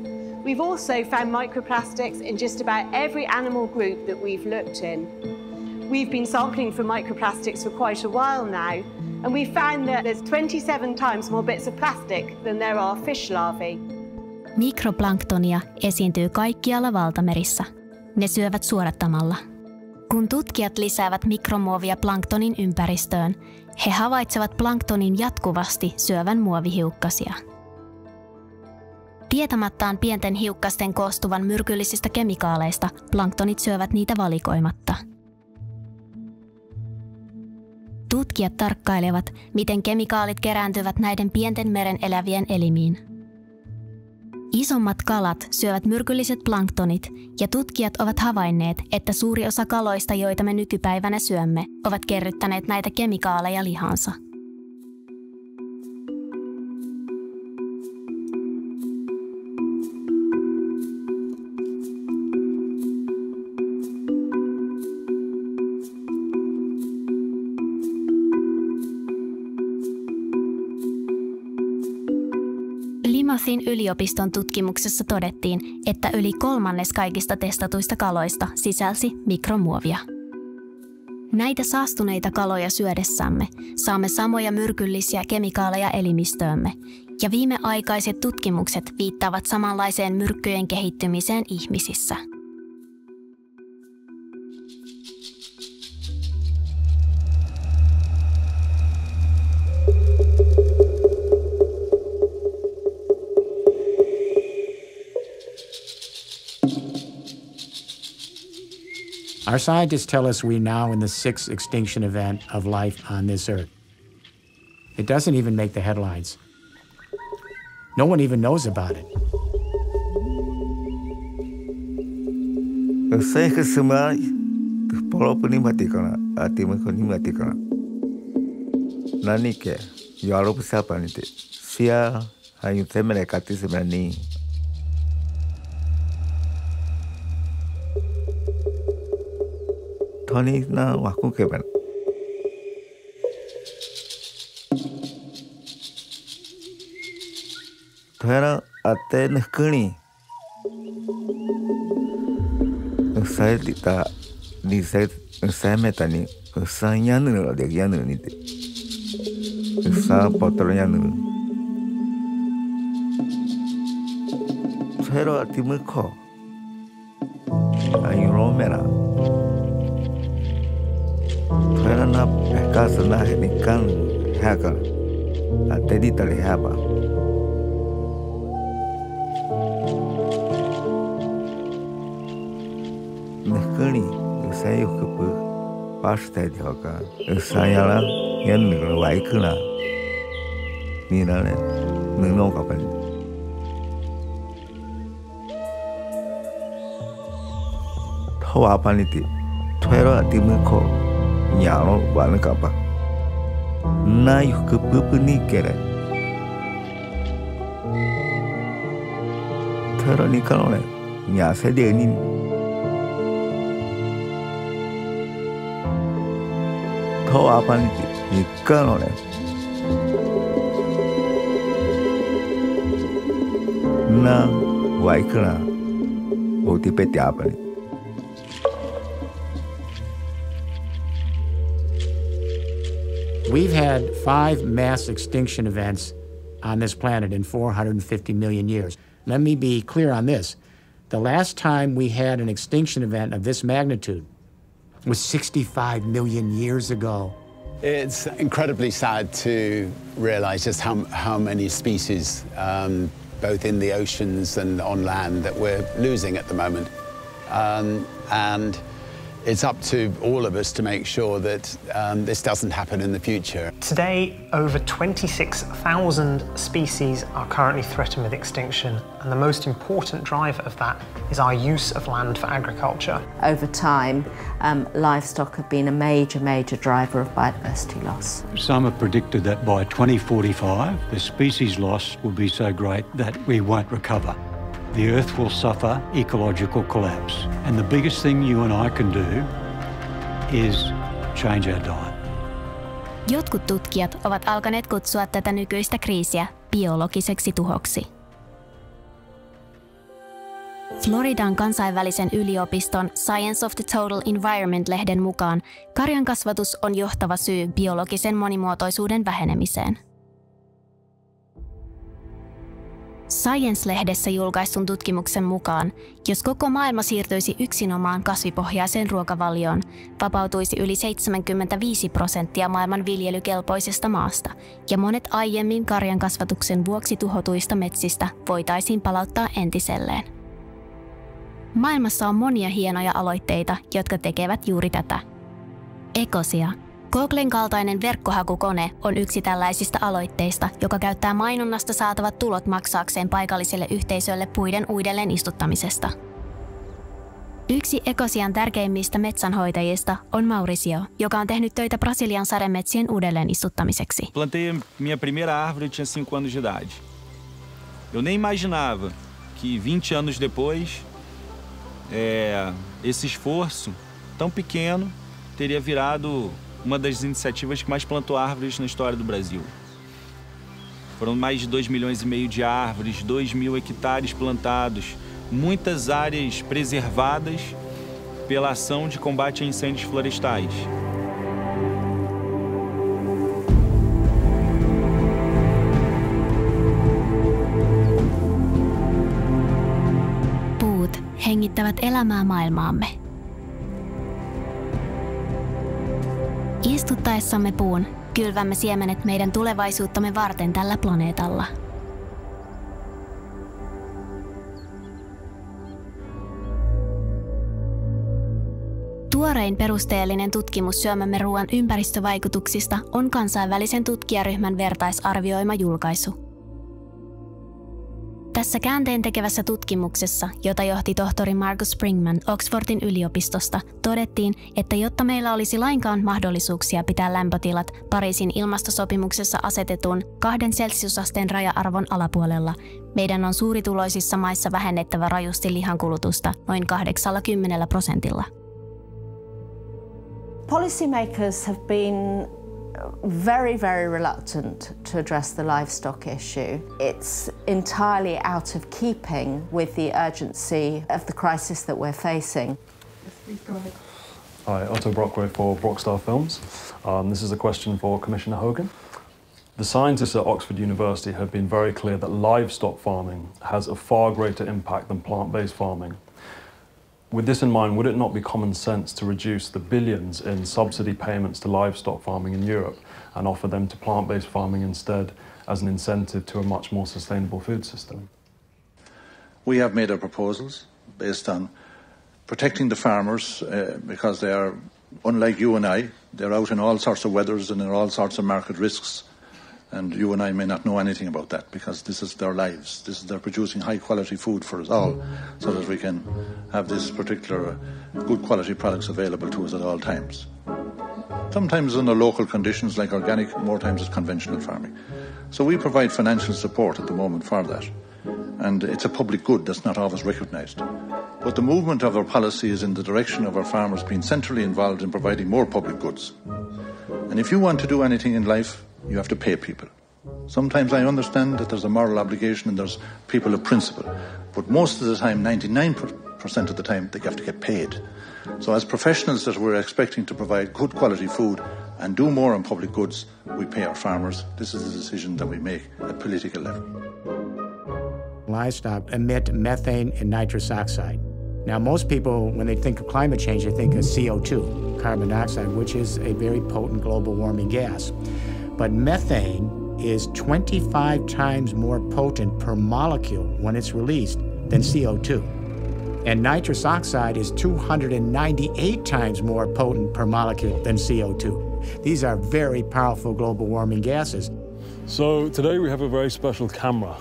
We've also found microplastics in just about every animal group that we've looked in. We've been sampling for microplastics for quite a while now, and we found that there's 27 times more bits of plastic than there are fish larvae. Mikroplanktonia esiintyy kaikkialla valtamerissä. Ne syövät suodattamalla. Kun tutkijat lisäävät mikromuovia planktonin ympäristöön, he havaitsevat planktonin jatkuvasti syövän muovihiukkasia. Tietämättään pienten hiukkasten koostuvan myrkyllisistä kemikaaleista, planktonit syövät niitä valikoimatta. Tutkijat tarkkailevat, miten kemikaalit kerääntyvät näiden pienten meren elävien elimiin. Isommat kalat syövät myrkylliset planktonit, ja tutkijat ovat havainneet, että suuri osa kaloista, joita me nykypäivänä syömme, ovat kerryttäneet näitä kemikaaleja lihaansa. Limousin yliopiston tutkimuksessa todettiin, että yli 1/3 kaikista testatuista kaloista sisälsi mikromuovia. Näitä saastuneita kaloja syödessämme saamme samoja myrkyllisiä kemikaaleja elimistöömme, ja viimeaikaiset tutkimukset viittaavat samanlaiseen myrkkyjen kehittymiseen ihmisissä. Our scientists tell us we're now in the 6th extinction event of life on this earth. It doesn't even make the headlines. No one even knows about it. Saya ke semua walaupun ni mati kana, ati mereka ni mati kana. Nani ke, Europe siapa ni te? Sia hanya temene kati sebenarnya. Tony na waku keban. Tuhara ate nekuni. Saya tidak di saya metani saya nunu ada yang nunu ni. Saya potongnya nunu. Saya ati mereka. Ayo romera. Saya nak bekas nak ikan hacker. Tadi terlihat apa? Nekuni saya ke pas tadi haka. Saya lah yang ngelawai kena. Ni nane neno kapan? Tahu apa ni ti? Tuera ti mereka. Nyalo balik apa? Naik ke pepeni kere. Terus ni kalau le, nyasa dia ni. Tahu apa ni? Ni kalau le. Na, wai kena. Boti peti apa ni? We've had 5 mass extinction events on this planet in 450 million years. Let me be clear on this. The last time we had an extinction event of this magnitude was 65 million years ago. It's incredibly sad to realize just how many species, both in the oceans and on land, that we're losing at the moment. And It's up to all of us to make sure that this doesn't happen in the future. Today, over 26,000 species are currently threatened with extinction, and the most important driver of that is our use of land for agriculture. Over time, livestock have been a major driver of biodiversity loss. Some have predicted that by 2045, the species loss will be so great that we won't recover. The Earth will suffer ecological collapse. And the biggest thing you and I can do is change our diet. Jotkut tutkijat ovat alkaneet kutsua tätä nykyistä kriisiä biologiseksi tuhoksi. Floridan kansainvälisen yliopiston Science of the Total Environment-lehden mukaan karjankasvatus on johtava syy biologisen monimuotoisuuden vähenemiseen. Science-lehdessä julkaistun tutkimuksen mukaan, jos koko maailma siirtyisi yksinomaan kasvipohjaiseen ruokavalioon, vapautuisi yli 75% maailman viljelykelpoisesta maasta, ja monet aiemmin karjankasvatuksen vuoksi tuhotuista metsistä voitaisiin palauttaa entiselleen. Maailmassa on monia hienoja aloitteita, jotka tekevät juuri tätä. Ecosia. Googlen kaltainen verkkohakukone on yksi tällaisista aloitteista, joka käyttää mainonnasta saatavat tulot maksaakseen paikalliselle yhteisölle puiden uudelleen istuttamisesta. Yksi Ecosian tärkeimmistä metsänhoitajista on Mauricio, joka on tehnyt töitä Brasilian sademetsien uudelleen istuttamiseksi. Plantei minha primeira árvore, tinha 5 anos de idade. Eu nem imaginava que 20 anos depois, esse esforço tão pequeno teria virado uma das iniciativas que mais plantou árvores na história do Brasil. Foram mais de 2,5 milhões de árvores, 2.000 hectares plantados, muitas áreas preservadas pela ação de combate a incêndios florestais. Puut hengittävät elämää maailmaamme. Istuttaessamme puun, kylvämme siemenet meidän tulevaisuuttamme varten tällä planeetalla. Tuorein perusteellinen tutkimus syömämme ruoan ympäristövaikutuksista on kansainvälisen tutkijaryhmän vertaisarvioima julkaisu. Tässä käänteentekevässä tutkimuksessa, jota johti tohtori Margus Springman Oxfordin yliopistosta, todettiin, että jotta meillä olisi lainkaan mahdollisuuksia pitää lämpötilat Pariisin ilmastosopimuksessa asetetun 2 celsiusasteen raja-arvon alapuolella, meidän on suurituloisissa maissa vähennettävä rajusti lihankulutusta noin 80%. Policymakers have been very reluctant to address the livestock issue. It's entirely out of keeping with the urgency of the crisis that we're facing. Hi, Otto Brockway for Brockstar Films. This is a question for Commissioner Hogan. The scientists at Oxford University have been very clear that livestock farming has a far greater impact than plant-based farming. With this in mind, would it not be common sense to reduce the billions in subsidy payments to livestock farming in Europe and offer them to plant-based farming instead as an incentive to a much more sustainable food system? We have made our proposals based on protecting the farmers because they are, unlike you and I, they're out in all sorts of weathers and in all sorts of market risks. And you and I may not know anything about that because this is their lives. They're producing high quality food for us all so that we can have this particular good quality products available to us at all times. Sometimes under local conditions like organic, more times it's conventional farming. So we provide financial support at the moment for that. And it's a public good that's not always recognised. But the movement of our policy is in the direction of our farmers being centrally involved in providing more public goods. And if you want to do anything in life, you have to pay people. Sometimes I understand that there's a moral obligation and there's people of principle. But most of the time, 99% of the time, they have to get paid. So as professionals that we're expecting to provide good quality food and do more on public goods, we pay our farmers. This is the decision that we make at political level. Livestock emit methane and nitrous oxide. Now, most people, when they think of climate change, they think of CO2, carbon dioxide, which is a very potent global warming gas. But methane is 25 times more potent per molecule when it's released than CO2. And nitrous oxide is 298 times more potent per molecule than CO2. These are very powerful global warming gases. So today we have a very special camera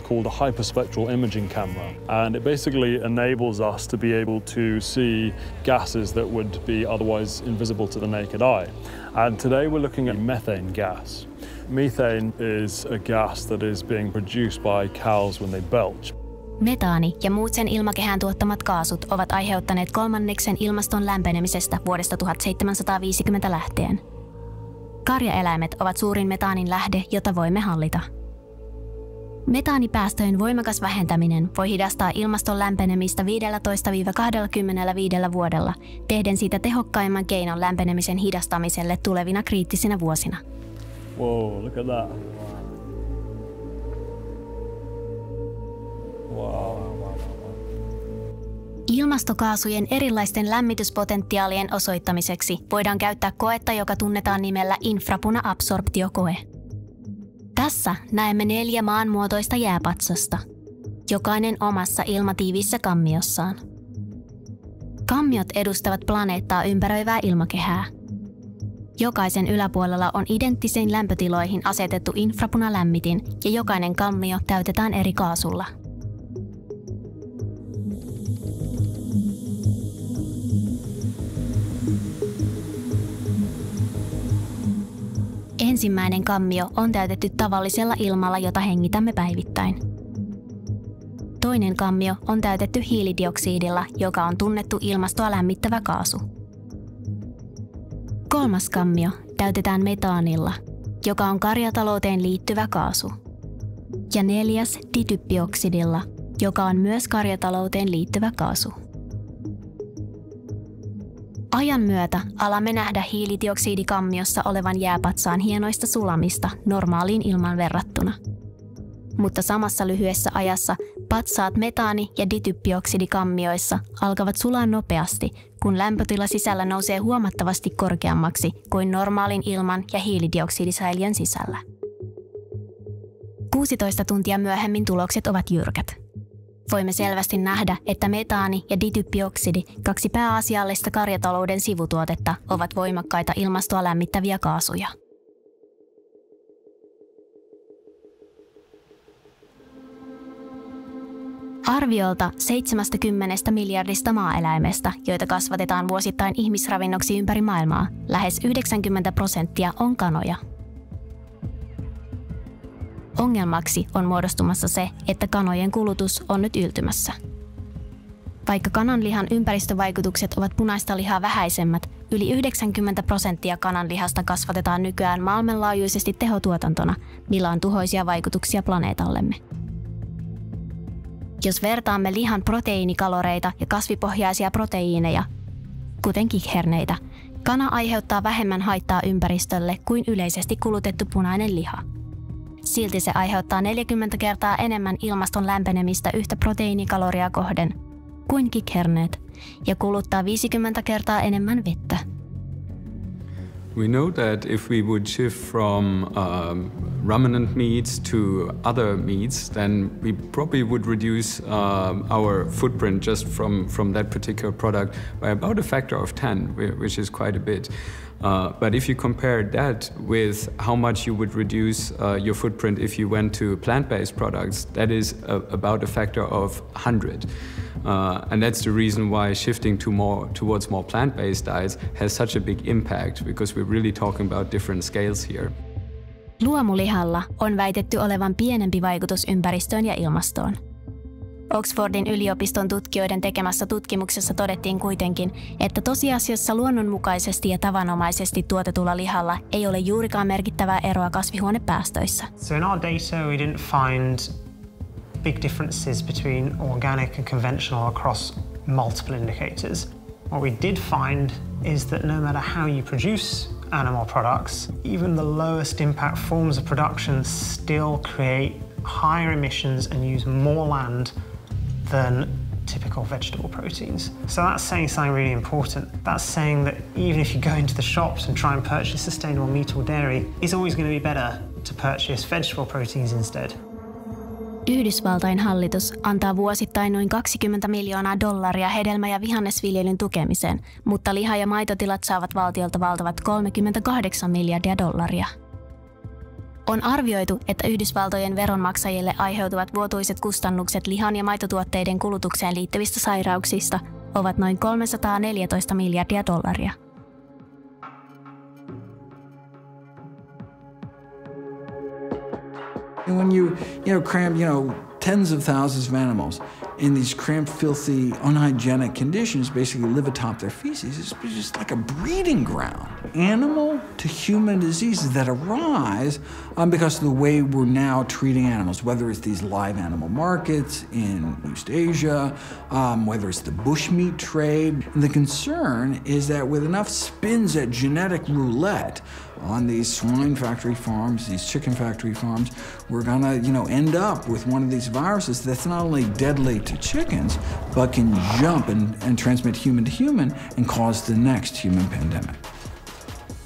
called a hyperspectral imaging camera, and it basically enables us to be able to see gases that would be otherwise invisible to the naked eye. And today we're looking at methane gas. Methane is a gas that is being produced by cows when they belch. Metaani ja muut sen ilmakehään tuottamat kaasut ovat aiheuttaneet 1/3 ilmaston lämpenemisestä vuodesta 1750 lähtien. Karjaeläimet ovat suurin metaanin lähde, jota voimme hallita. Metaanipäästöjen voimakas vähentäminen voi hidastaa ilmaston lämpenemistä 15–25 vuodella, tehden siitä tehokkaimman keinon lämpenemisen hidastamiselle tulevina kriittisinä vuosina. Whoa, look at that. Wow. Ilmastokaasujen erilaisten lämmityspotentiaalien osoittamiseksi voidaan käyttää koetta, joka tunnetaan nimellä infrapuna-absorptiokoe. Tässä näemme 4 maanmuotoista jääpatsasta, jokainen omassa ilmatiivissä kammiossaan. Kammiot edustavat planeettaa ympäröivää ilmakehää. Jokaisen yläpuolella on identtisiin lämpötiloihin asetettu infrapunalämmitin ja jokainen kammio täytetään eri kaasulla. Ensimmäinen kammio on täytetty tavallisella ilmalla, jota hengitämme päivittäin. Toinen kammio on täytetty hiilidioksidilla, joka on tunnettu ilmastoa lämmittävä kaasu. Kolmas kammio täytetään metaanilla, joka on karjatalouteen liittyvä kaasu. Ja 4. dityppioksidilla, joka on myös karjatalouteen liittyvä kaasu. Ajan myötä alamme nähdä hiilidioksidikammiossa olevan jääpatsaan hienoista sulamista normaaliin ilmaan verrattuna. Mutta samassa lyhyessä ajassa patsaat metaani- ja dityppioksidikammioissa alkavat sulaa nopeasti, kun lämpötila sisällä nousee huomattavasti korkeammaksi kuin normaalin ilman ja hiilidioksidisäiliön sisällä. 16 tuntia myöhemmin tulokset ovat jyrkät. Voimme selvästi nähdä, että metaani ja dityppioksidi, 2 pääasiallista karjatalouden sivutuotetta, ovat voimakkaita ilmastoa lämmittäviä kaasuja. Arviolta 70 miljardista maaeläimestä, joita kasvatetaan vuosittain ihmisravinnoksi ympäri maailmaa, lähes 90% on kanoja. Ongelmaksi on muodostumassa se, että kanojen kulutus on nyt yltymässä. Vaikka kananlihan ympäristövaikutukset ovat punaista lihaa vähäisemmät, yli 90% kananlihasta kasvatetaan nykyään maailmanlaajuisesti tehotuotantona, millä on tuhoisia vaikutuksia planeetallemme. Jos vertaamme lihan proteiinikaloreita ja kasvipohjaisia proteiineja, kuten kikherneitä, kana aiheuttaa vähemmän haittaa ympäristölle kuin yleisesti kulutettu punainen liha. Silti se aiheuttaa 40 kertaa enemmän ilmaston lämpenemistä yhtä proteiinikaloria kohden kuin kikherneet ja kuluttaa 50 kertaa enemmän vettä. We know that if we would shift from ruminant meats to other meats, then we probably would reduce our footprint just from that particular product by about a factor of 10, which is quite a bit. But if you compare that with how much you would reduce your footprint if you went to plant-based products, that is about a factor of 100. And that's the reason why shifting towards more plant-based diets has such a big impact, because we're really talking about different scales here. Luomulihalla on väitetty olevan pienempi vaikutus ympäristöön ja ilmastoon. Oxfordin yliopiston tutkijoiden tekemässä tutkimuksessa todettiin kuitenkin, että tosiasiassa luonnonmukaisesti ja tavanomaisesti tuotetulla lihalla ei ole juurikaan merkittävää eroa kasvihuonepäästöissä. So in our data we didn't find big differences between organic and conventional across multiple indicators. What we did find is that no matter how you produce animal products, even the lowest impact forms of production still create higher emissions and use more land than typical vegetable proteins. So that's saying something really important. That's saying that even if you go into the shops and try and purchase sustainable meat or dairy, it's always going to be better to purchase vegetable proteins instead. Yhdysvaltain hallitus antaa vuosittain noin $20 miljoonaa hedelmä- ja vihannesviljelyn tukemiseen, mutta liha- ja maitotilat saavat valtiolta valtavat $38 miljardia. On arvioitu, että Yhdysvaltojen veronmaksajille aiheutuvat vuotuiset kustannukset lihan- ja maitotuotteiden kulutukseen liittyvistä sairauksista ovat noin $314 miljardia. When you cram, tens of thousands of animals in these cramped, filthy, unhygienic conditions, basically live atop their feces, it's just like a breeding ground. Animal to human diseases that arise because of the way we're now treating animals, whether it's these live animal markets in East Asia, whether it's the bushmeat trade. And the concern is that with enough spins at genetic roulette on these swine factory farms, these chicken factory farms, we're gonna, end up with one of these viruses that's not only deadly to chickens, but can jump and transmit human to human and cause the next human pandemic.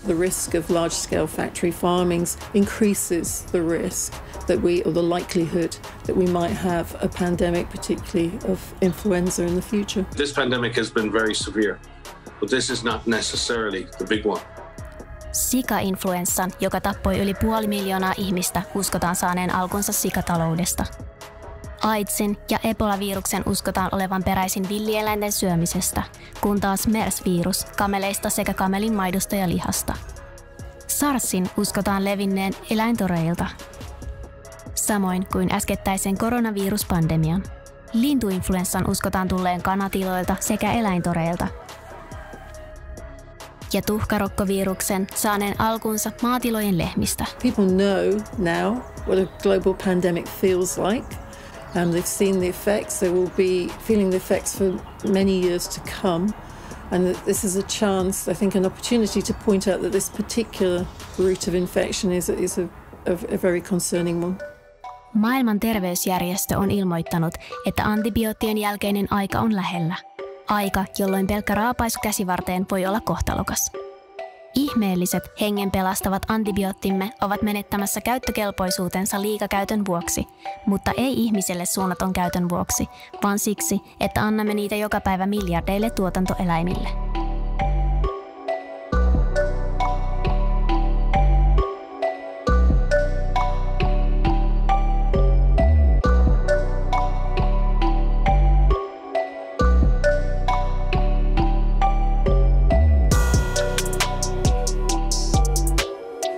The risk of large-scale factory farming increases the risk or the likelihood that we might have a pandemic, particularly of influenza in the future. This pandemic has been very severe, but this is not necessarily the big one. Sika-influenssan, joka tappoi yli 500,000 ihmistä, uskotaan saaneen alkunsa sikataloudesta. AIDSin ja Ebola-viruksen uskotaan olevan peräisin villieläinten syömisestä, kun taas MERS-virus kameleista sekä kamelin maidosta ja lihasta. SARSin uskotaan levinneen eläintoreilta, samoin kuin äskettäisen koronaviruspandemian. Lintuinfluenssan uskotaan tulleen kanatiloilta sekä eläintoreilta. Ja tuhkarokkoviruksen saaneen alkunsa maatilojen lehmistä. People know now what a global pandemic feels like. They've seen the effects. They will be feeling the effects for many years to come. And this is a chance, I think, an opportunity to point out that this particular route of infection is a very concerning one. Maailman terveysjärjestö on ilmoittanut, että antibioottien jälkeinen aika on lähellä. Aika, jolloin pelkkä raapaisu käsivarteen voi olla kohtalokas. Ihmeelliset hengenpelastavat antibioottimme ovat menettämässä käyttökelpoisuutensa liikakäytön vuoksi, mutta ei ihmiselle suunnaton käytön vuoksi, vaan siksi, että annamme niitä joka päivä miljardeille tuotantoeläimille.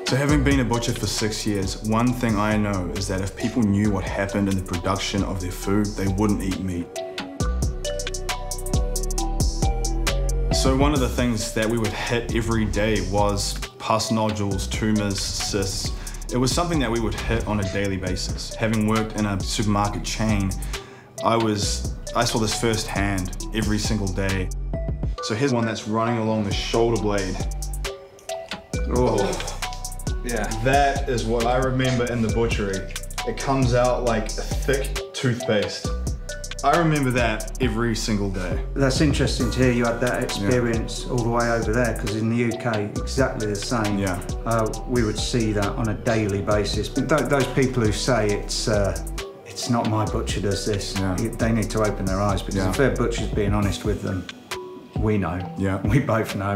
So having been a butcher for 6 years, one thing I know is that if people knew what happened in the production of their food, they wouldn't eat meat. So one of the things that we would hit every day was pus nodules, tumours, cysts. It was something that we would hit on a daily basis. Having worked in a supermarket chain, I saw this firsthand every single day. So here's one that's running along the shoulder blade. Oh. Yeah. That is what I remember in the butchery. It comes out like a thick toothpaste. I remember that every single day. That's interesting to hear you had that experience all the way over there, because in the UK, exactly the same. Yeah. We would see that on a daily basis. But those people who say it's not my butcher does this, they need to open their eyes, because if their butcher's being honest with them, we know. Yeah. We both know.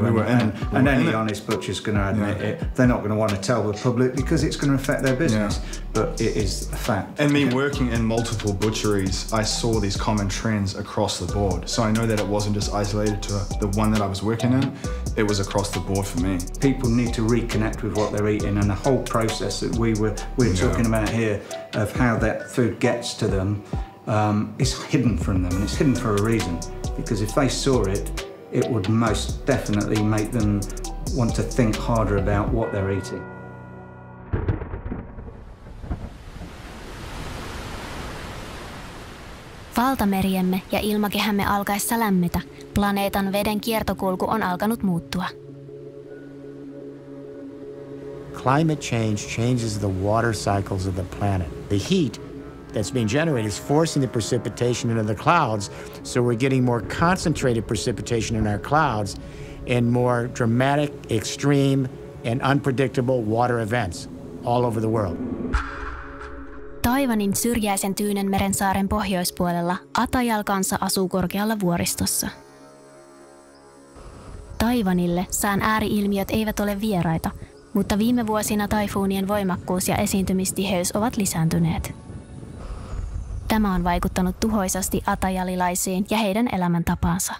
And any honest butcher's going to admit it. They're not going to want to tell the public because it's going to affect their business. Yeah. But it is a fact. And me working in multiple butcheries, I saw these common trends across the board. So I know that it wasn't just isolated to the one that I was working in. It was across the board for me. People need to reconnect with what they're eating, and the whole process that we're talking about here of how that food gets to them is hidden from them, and it's hidden for a reason. Because if they saw it, it would most definitely make them want to think harder about what they're eating. Valtameriemme ja ilmakehämme alkaessa lämmetä, planeetan veden kiertokulku on alkanut muuttua. Climate change changes the water cycles of the planet. The heat that's being generated is forcing the precipitation into the clouds, so we're getting more concentrated precipitation in our clouds and more dramatic, extreme, and unpredictable water events all over the world. Taiwanin syrjäisen Tyynenmeren saaren pohjoispuolella Atayal-kansa asuu korkealla vuoristossa. Taiwanille sään ääri-ilmiöt eivät ole vieraita, mutta viime vuosina taifuunien voimakkuus ja esiintymistiheys ovat lisääntyneet. Tämä on vaikuttanut tuhoisasti atayalilaisiin ja heidän elämäntapaansa.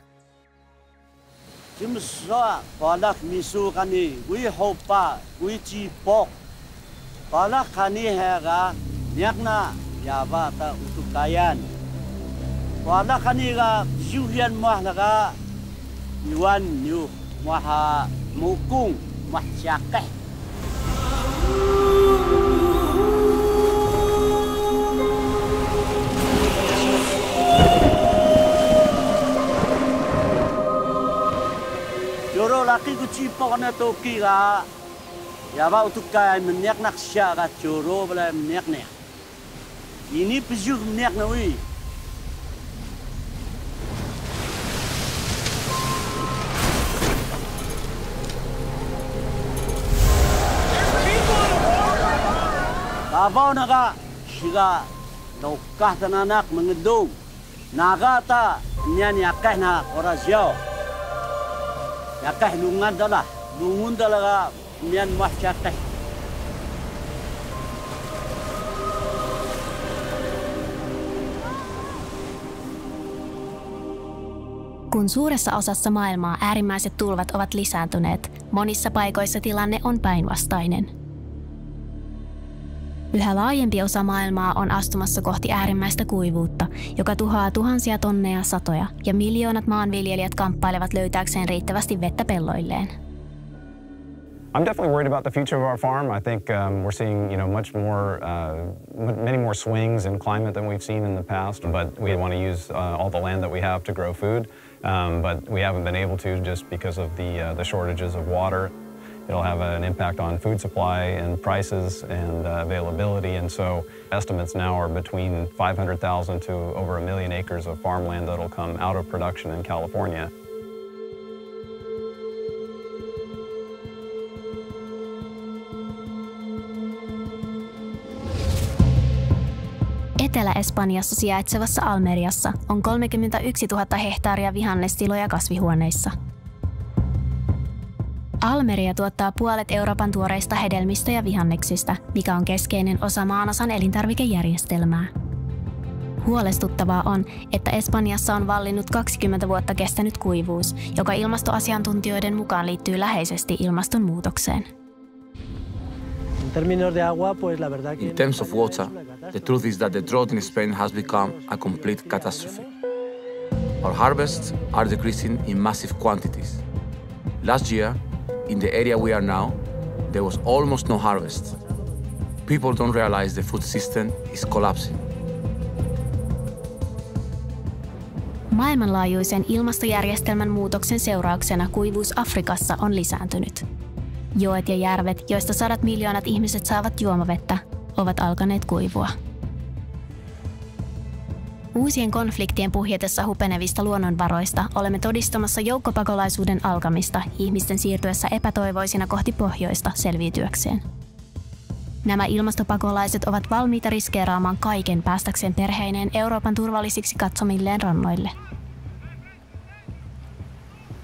Joro laki ku cipok na toki ga ya ba utukai menyak nak sya ga joro bala menyak ne ini pejuk menyak na wi Abau naga siga dokah tananak mengedung naga ta nyan yakah na ora siao yakah lungan dalah lungun dalah nyan mah yakah Kun suuressa osassa maailmaa äärimmäiset tulvat ovat lisääntyneet, monissa paikoissa tilanne on päinvastainen. Yhä laajempi osa maailmaa on astumassa kohti äärimmäistä kuivuutta, joka tuhoaa tuhansia tonneja satoja, ja miljoonat maanviljelijät kamppailevat löytääkseen riittävästi vettä pelloilleen. I'm definitely worried about the future of our farm. I think we're seeing, much more, many more swings in climate than we've seen in the past. But we want to use all the land that we have to grow food, but we haven't been able to just because of the shortages of water. It'll have an impact on food supply and prices and availability, and so estimates now are between 500,000 to over 1 million acres of farmland that'll come out of production in California. Etelä-Espanjassa sijaitsevassa Almeriassa on 31 000 hehtaaria vihannestiloja kasvihuoneissa. Almeria tuottaa puolet Euroopan tuoreista hedelmistä ja vihanneksista, mikä on keskeinen osa maanosan elintarvikejärjestelmää. Huolestuttavaa on, että Espanjassa on vallinnut 20 vuotta kestänyt kuivuus, joka ilmastoasiantuntijoiden mukaan liittyy läheisesti ilmastonmuutokseen. In terms of water, the truth is that the drought in Spain has become a complete catastrophe. Our harvests are decreasing in massive quantities. Last year, in the area we are now, there was almost no harvest. People don't realize the food system is collapsing. Maailmanlaajuisen ilmastojärjestelmän muutoksen seurauksena kuivuus Afrikassa on lisääntynyt. Joet ja järvet, joista 100 miljoonat ihmiset saavat juomavettä, ovat alkaneet kuivua. Uusien konfliktien puhjetessa hupenevista luonnonvaroista olemme todistamassa joukkopakolaisuuden alkamista ihmisten siirtyessä epätoivoisina kohti pohjoista selviytyäkseen. Nämä ilmastopakolaiset ovat valmiita riskeeraamaan kaiken päästäkseen perheineen Euroopan turvallisiksi katsomilleen rannoille.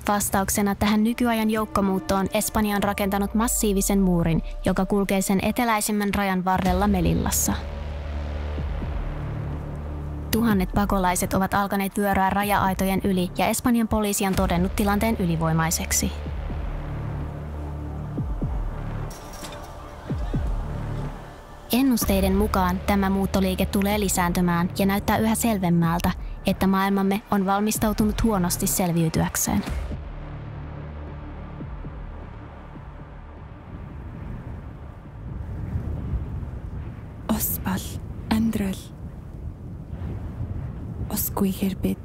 Vastauksena tähän nykyajan joukkomuuttoon Espanja on rakentanut massiivisen muurin, joka kulkee sen eteläisimmän rajan varrella Melillassa. Tuhannet pakolaiset ovat alkaneet vyöryä raja-aitojen yli ja Espanjan poliisi on todennut tilanteen ylivoimaiseksi. Ennusteiden mukaan tämä muuttoliike tulee lisääntymään ja näyttää yhä selvemmältä, että maailmamme on valmistautunut huonosti selviytyäkseen. Osval, Andrel. Osgwy hirbyd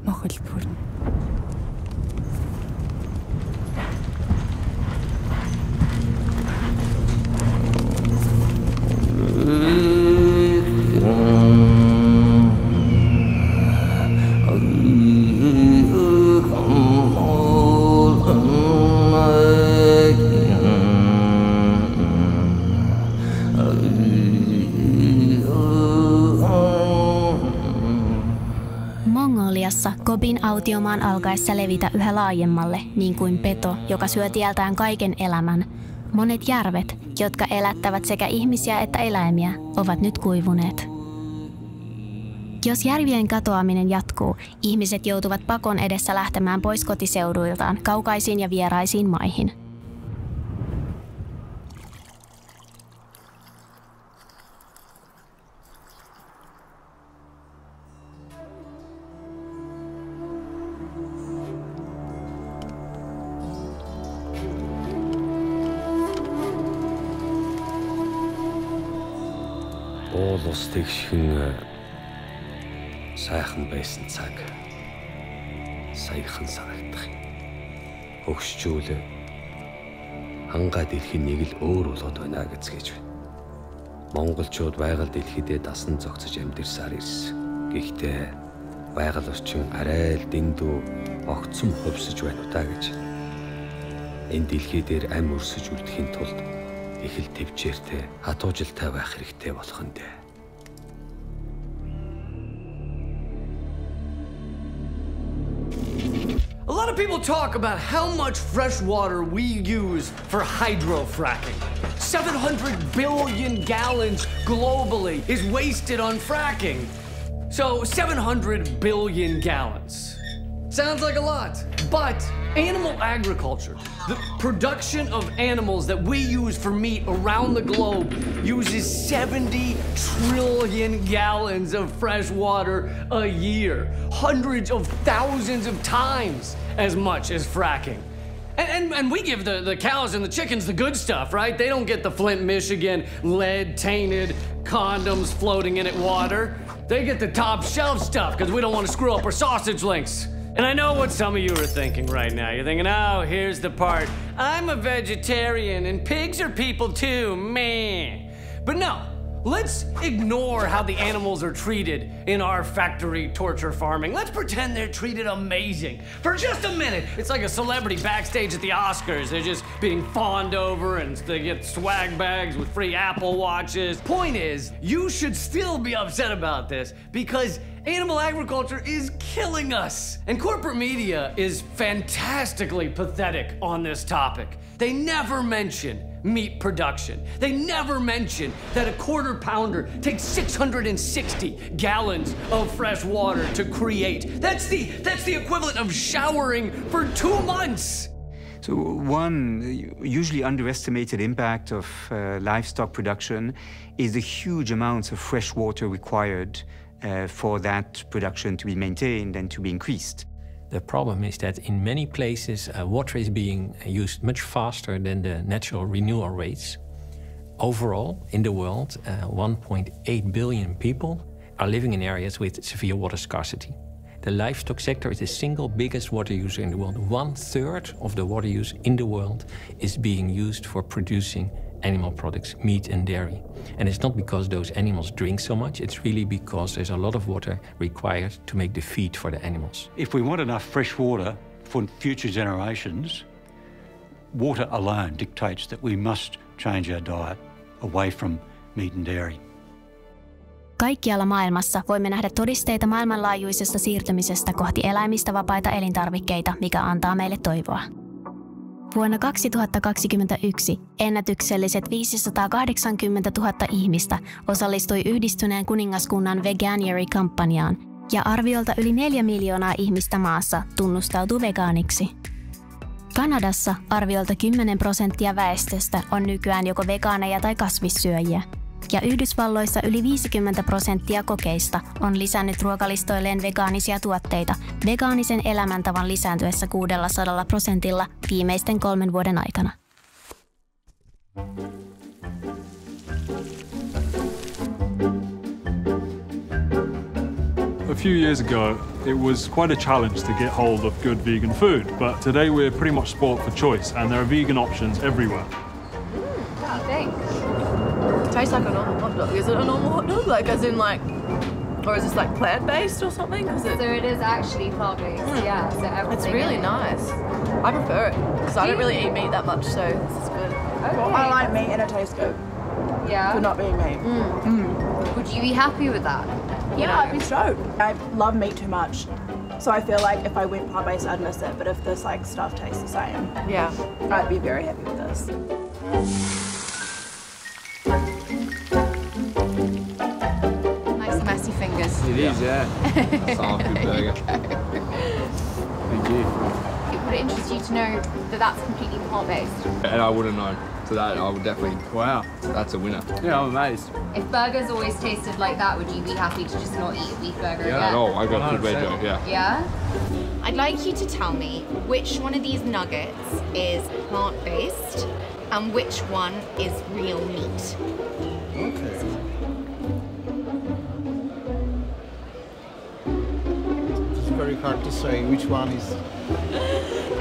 Mochylpwrn. Bobin autiomaan alkaessa levitä yhä laajemmalle, niin kuin peto, joka syö tieltään kaiken elämän, monet järvet, jotka elättävät sekä ihmisiä että eläimiä, ovat nyt kuivuneet. Jos järvien katoaminen jatkuu, ihmiset joutuvat pakon edessä lähtemään pois kotiseuduiltaan kaukaisiin ja vieraisiin maihin. Сайхан байсан цаг саяхан санагдах юм. Хөгшчүүл хангаа дэлхийн нэг л өөр болоод байна гэцгээж байна. Монголчууд байгаль дэлхийдээ дасан зогцож амьдэрсаар ирсэн. Гэхдээ байгаль орчин арай л дэндүү огцом хөвсөж байна удаа гэж. Энэ дэлхий дээр ам өрсөж үлдэхийн тулд их л төвчээртэй хатуужилтай байх хэрэгтэй болох нь дээ. A lot of people talk about how much fresh water we use for hydrofracking. 700 billion gallons globally is wasted on fracking. So 700 billion gallons. Sounds like a lot, but animal agriculture, the production of animals that we use for meat around the globe, uses 70 trillion gallons of fresh water a year. Hundreds of thousands of times as much as fracking. And we give the cows and the chickens the good stuff, right? They don't get the Flint, Michigan, lead-tainted condoms floating in it water. They get the top shelf stuff because we don't want to screw up our sausage links. And I know what some of you are thinking right now. You're thinking, oh, here's the part. I'm a vegetarian and pigs are people too, meh. But no, let's ignore how the animals are treated in our factory torture farming. Let's pretend they're treated amazing for just a minute. It's like a celebrity backstage at the Oscars. They're just being fawned over and they get swag bags with free Apple Watches. Point is, you should still be upset about this because animal agriculture is killing us. And corporate media is fantastically pathetic on this topic. They never mention meat production. They never mention that a quarter pounder takes 660 gallons of fresh water to create. That's the equivalent of showering for 2 months. So one usually underestimated impact of livestock production is the huge amounts of fresh water required for that production to be maintained and to be increased. The problem is that in many places water is being used much faster than the natural renewal rates. Overall, in the world, 1.8 billion people are living in areas with severe water scarcity. The livestock sector is the single biggest water user in the world. 1/3 of the water use in the world is being used for producing animal products, meat and dairy. And it's not because those animals drink so much, it's really because there's a lot of water required to make the feed for the animals. If we want enough fresh water for future generations, water alone dictates that we must change our diet away from meat and dairy. Kaikkialla maailmassa voimme nähdä todisteita maailmanlaajuisesta siirtymisestä kohti eläimistä vapaita elintarvikkeita, mikä antaa meille toivoa. Vuonna 2021 ennätykselliset 580 000 ihmistä osallistui Yhdistyneen kuningaskunnan Veganuary-kampanjaan ja arviolta yli 4 miljoonaa ihmistä maassa tunnustautuu vegaaniksi. Kanadassa arviolta 10% väestöstä on nykyään joko vegaaneja tai kasvissyöjiä. Ja Yhdysvalloissa yli 50% kokeista on lisännyt ruokalistoilleen vegaanisia tuotteita vegaanisen elämäntavan lisääntyessä 600% viimeisten 3 vuoden aikana. A few years ago, it was quite a challenge to get hold of good vegan food, but today we're pretty much spoilt for choice and there are vegan options everywhere. Thanks. Tastes like a normal hot dog. Is it a normal hot dog? Like, as in, like, or is this like plant-based or something? So it is actually plant-based. Yeah. So everything. It's really nice. I prefer it because I don't really eat meat that much, so this is good. Okay. I like meat and it tastes good. Yeah. For not being meat. Would you be happy with that? Yeah, I'd be stoked. I love meat too much. So I feel like if I went plant-based, I'd miss it. But if this like stuff tastes the same, yeah, I'd be very happy with this. Nice messy fingers. It is, yeah. That's a good burger. Thank you. Would it interest you to know that that's completely plant-based? And I wouldn't know. So that I would definitely, wow, that's a winner. Yeah, I'm amazed. If burgers always tasted like that, would you be happy to just not eat a beef burger again? Yeah, no, I got good veg, yeah. Yeah? I'd like you to tell me which one of these nuggets is plant-based and which one is real meat. Okay. It's very hard to say which one is.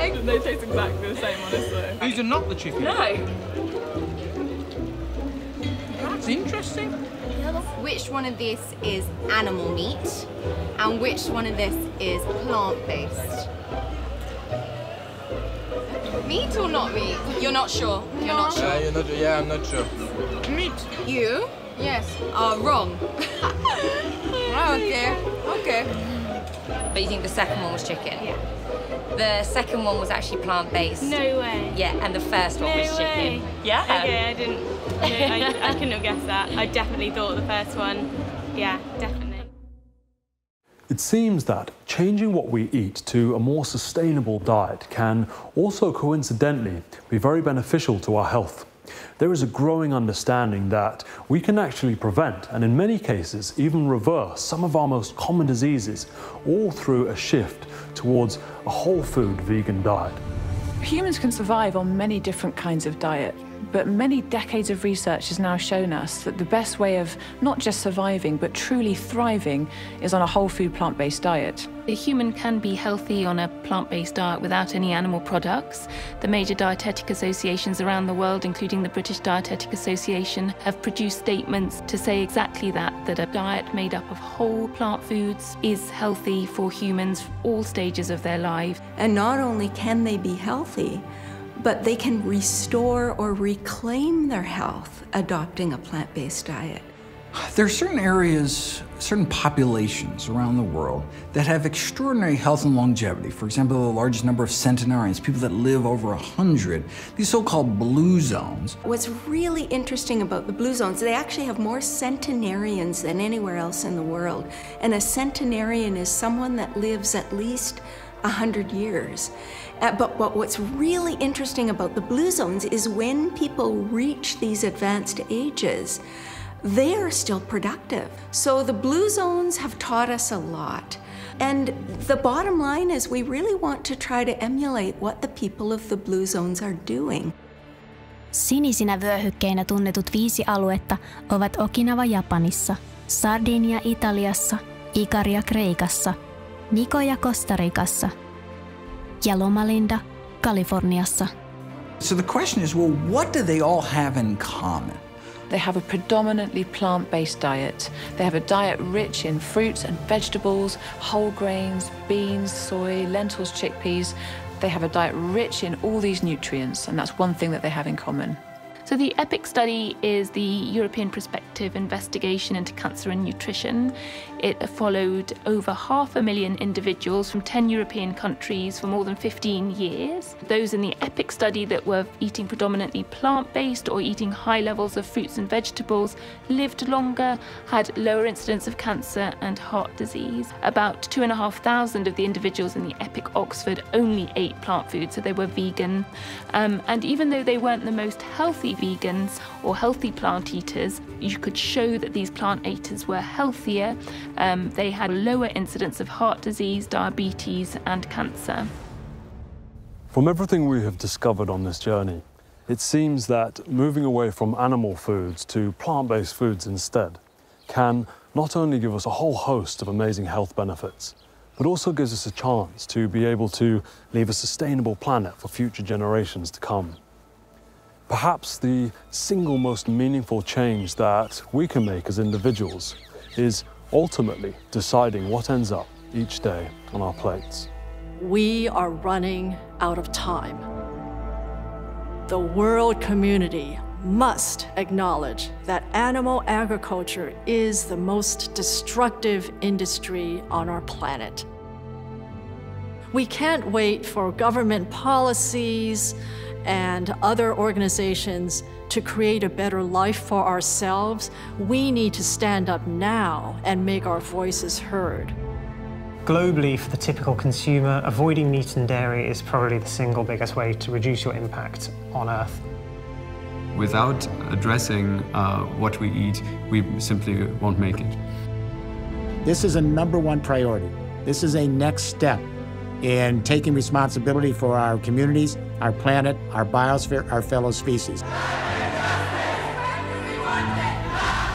They taste exactly the same, honestly. These are not the chicken. No. That's interesting. Which one of this is animal meat and which one of this is plant-based? Meat or not meat? You're not sure? You're not sure? You're not, yeah, I'm not sure. Meat. You? Yes. Are wrong. Okay. Okay. But you think the second one was chicken? Yeah. The second one was actually plant-based. No way. Yeah, and the first one was chicken. Yeah? Okay, I didn't. I couldn't have guessed that. I definitely thought the first one. Yeah, definitely. It seems that changing what we eat to a more sustainable diet can also coincidentally be very beneficial to our health. There is a growing understanding that we can actually prevent, and in many cases even reverse, some of our most common diseases, all through a shift towards a whole food vegan diet. Humans can survive on many different kinds of diet, but many decades of research has now shown us that the best way of not just surviving, but truly thriving is on a whole food plant-based diet. A human can be healthy on a plant-based diet without any animal products. The major dietetic associations around the world, including the British Dietetic Association, have produced statements to say exactly that a diet made up of whole plant foods is healthy for humans all stages of their life. And not only can they be healthy, but they can restore or reclaim their health adopting a plant-based diet. There are certain areas, certain populations around the world that have extraordinary health and longevity. For example, the largest number of centenarians, people that live over 100, these so-called blue zones. What's really interesting about the blue zones, they actually have more centenarians than anywhere else in the world. And a centenarian is someone that lives at least 100 years. But what's really interesting about the blue zones is when people reach these advanced ages, they are still productive. So the blue zones have taught us a lot. And the bottom line is we really want to try to emulate what the people of the blue zones are doing. Sinisinä vyöhykkeinä tunnetut 5 aluetta ovat Okinawa Japanissa, Sardinia Italiassa, Ikaria Kreikassa, Nicoya Costa Ricassa ja Loma Linda Kaliforniassa. So the question is, well, what do they all have in common? They have a predominantly plant-based diet. They have a diet rich in fruits and vegetables, whole grains, beans, soy, lentils, chickpeas. They have a diet rich in all these nutrients, and that's one thing that they have in common. So the EPIC study is the European Prospective Investigation into Cancer and Nutrition. It followed over 500,000 individuals from 10 European countries for more than 15 years. Those in the EPIC study that were eating predominantly plant-based or eating high levels of fruits and vegetables lived longer, had lower incidence of cancer and heart disease. About 2,500 of the individuals in the EPIC Oxford only ate plant food, so they were vegan. And even though they weren't the most healthy vegans or healthy plant eaters, you could show that these plant eaters were healthier. They had a lower incidence of heart disease, diabetes, and cancer. From everything we have discovered on this journey, it seems that moving away from animal foods to plant-based foods instead can not only give us a whole host of amazing health benefits, but also gives us a chance to be able to leave a sustainable planet for future generations to come. Perhaps the single most meaningful change that we can make as individuals is ultimately deciding what ends up each day on our plates. We are running out of time. The world community must acknowledge that animal agriculture is the most destructive industry on our planet. We can't wait for government policies and other organizations to create a better life for ourselves. We need to stand up now and make our voices heard. Globally, for the typical consumer, avoiding meat and dairy is probably the single biggest way to reduce your impact on Earth. Without addressing what we eat, we simply won't make it. This is a #1 priority. This is a next step in taking responsibility for our communities, our planet, our biosphere, our fellow species.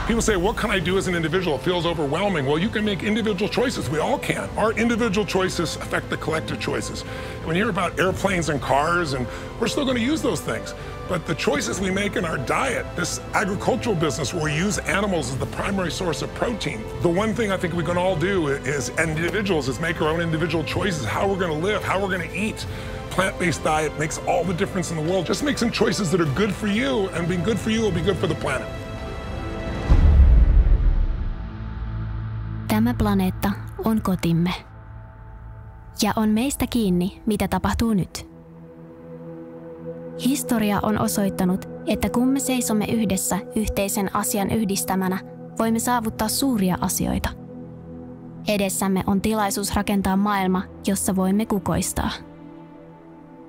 People say, what can I do as an individual? It feels overwhelming. Well, you can make individual choices. We all can. Our individual choices affect the collective choices. When you hear about airplanes and cars, and we're still going to use those things. But the choices we make in our diet, this agricultural business where we use animals as the primary source of protein, the one thing I think we can all do is, as individuals, is make our own individual choices, how we're going to live, how we're going to eat. Plant-based diet makes all the difference in the world. Just make some choices that are good for you, and being good for you will be good for the planet. Tämä planeetta on kotimme. Ja on meistä kiinni, mitä tapahtuu nyt. Historia on osoittanut, että kun me seisomme yhdessä yhteisen asian yhdistämänä, voimme saavuttaa suuria asioita. Edessämme on tilaisuus rakentaa maailma, jossa voimme kukoistaa.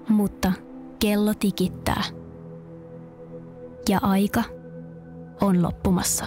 Mutta kello tikittää. Ja aika on loppumassa.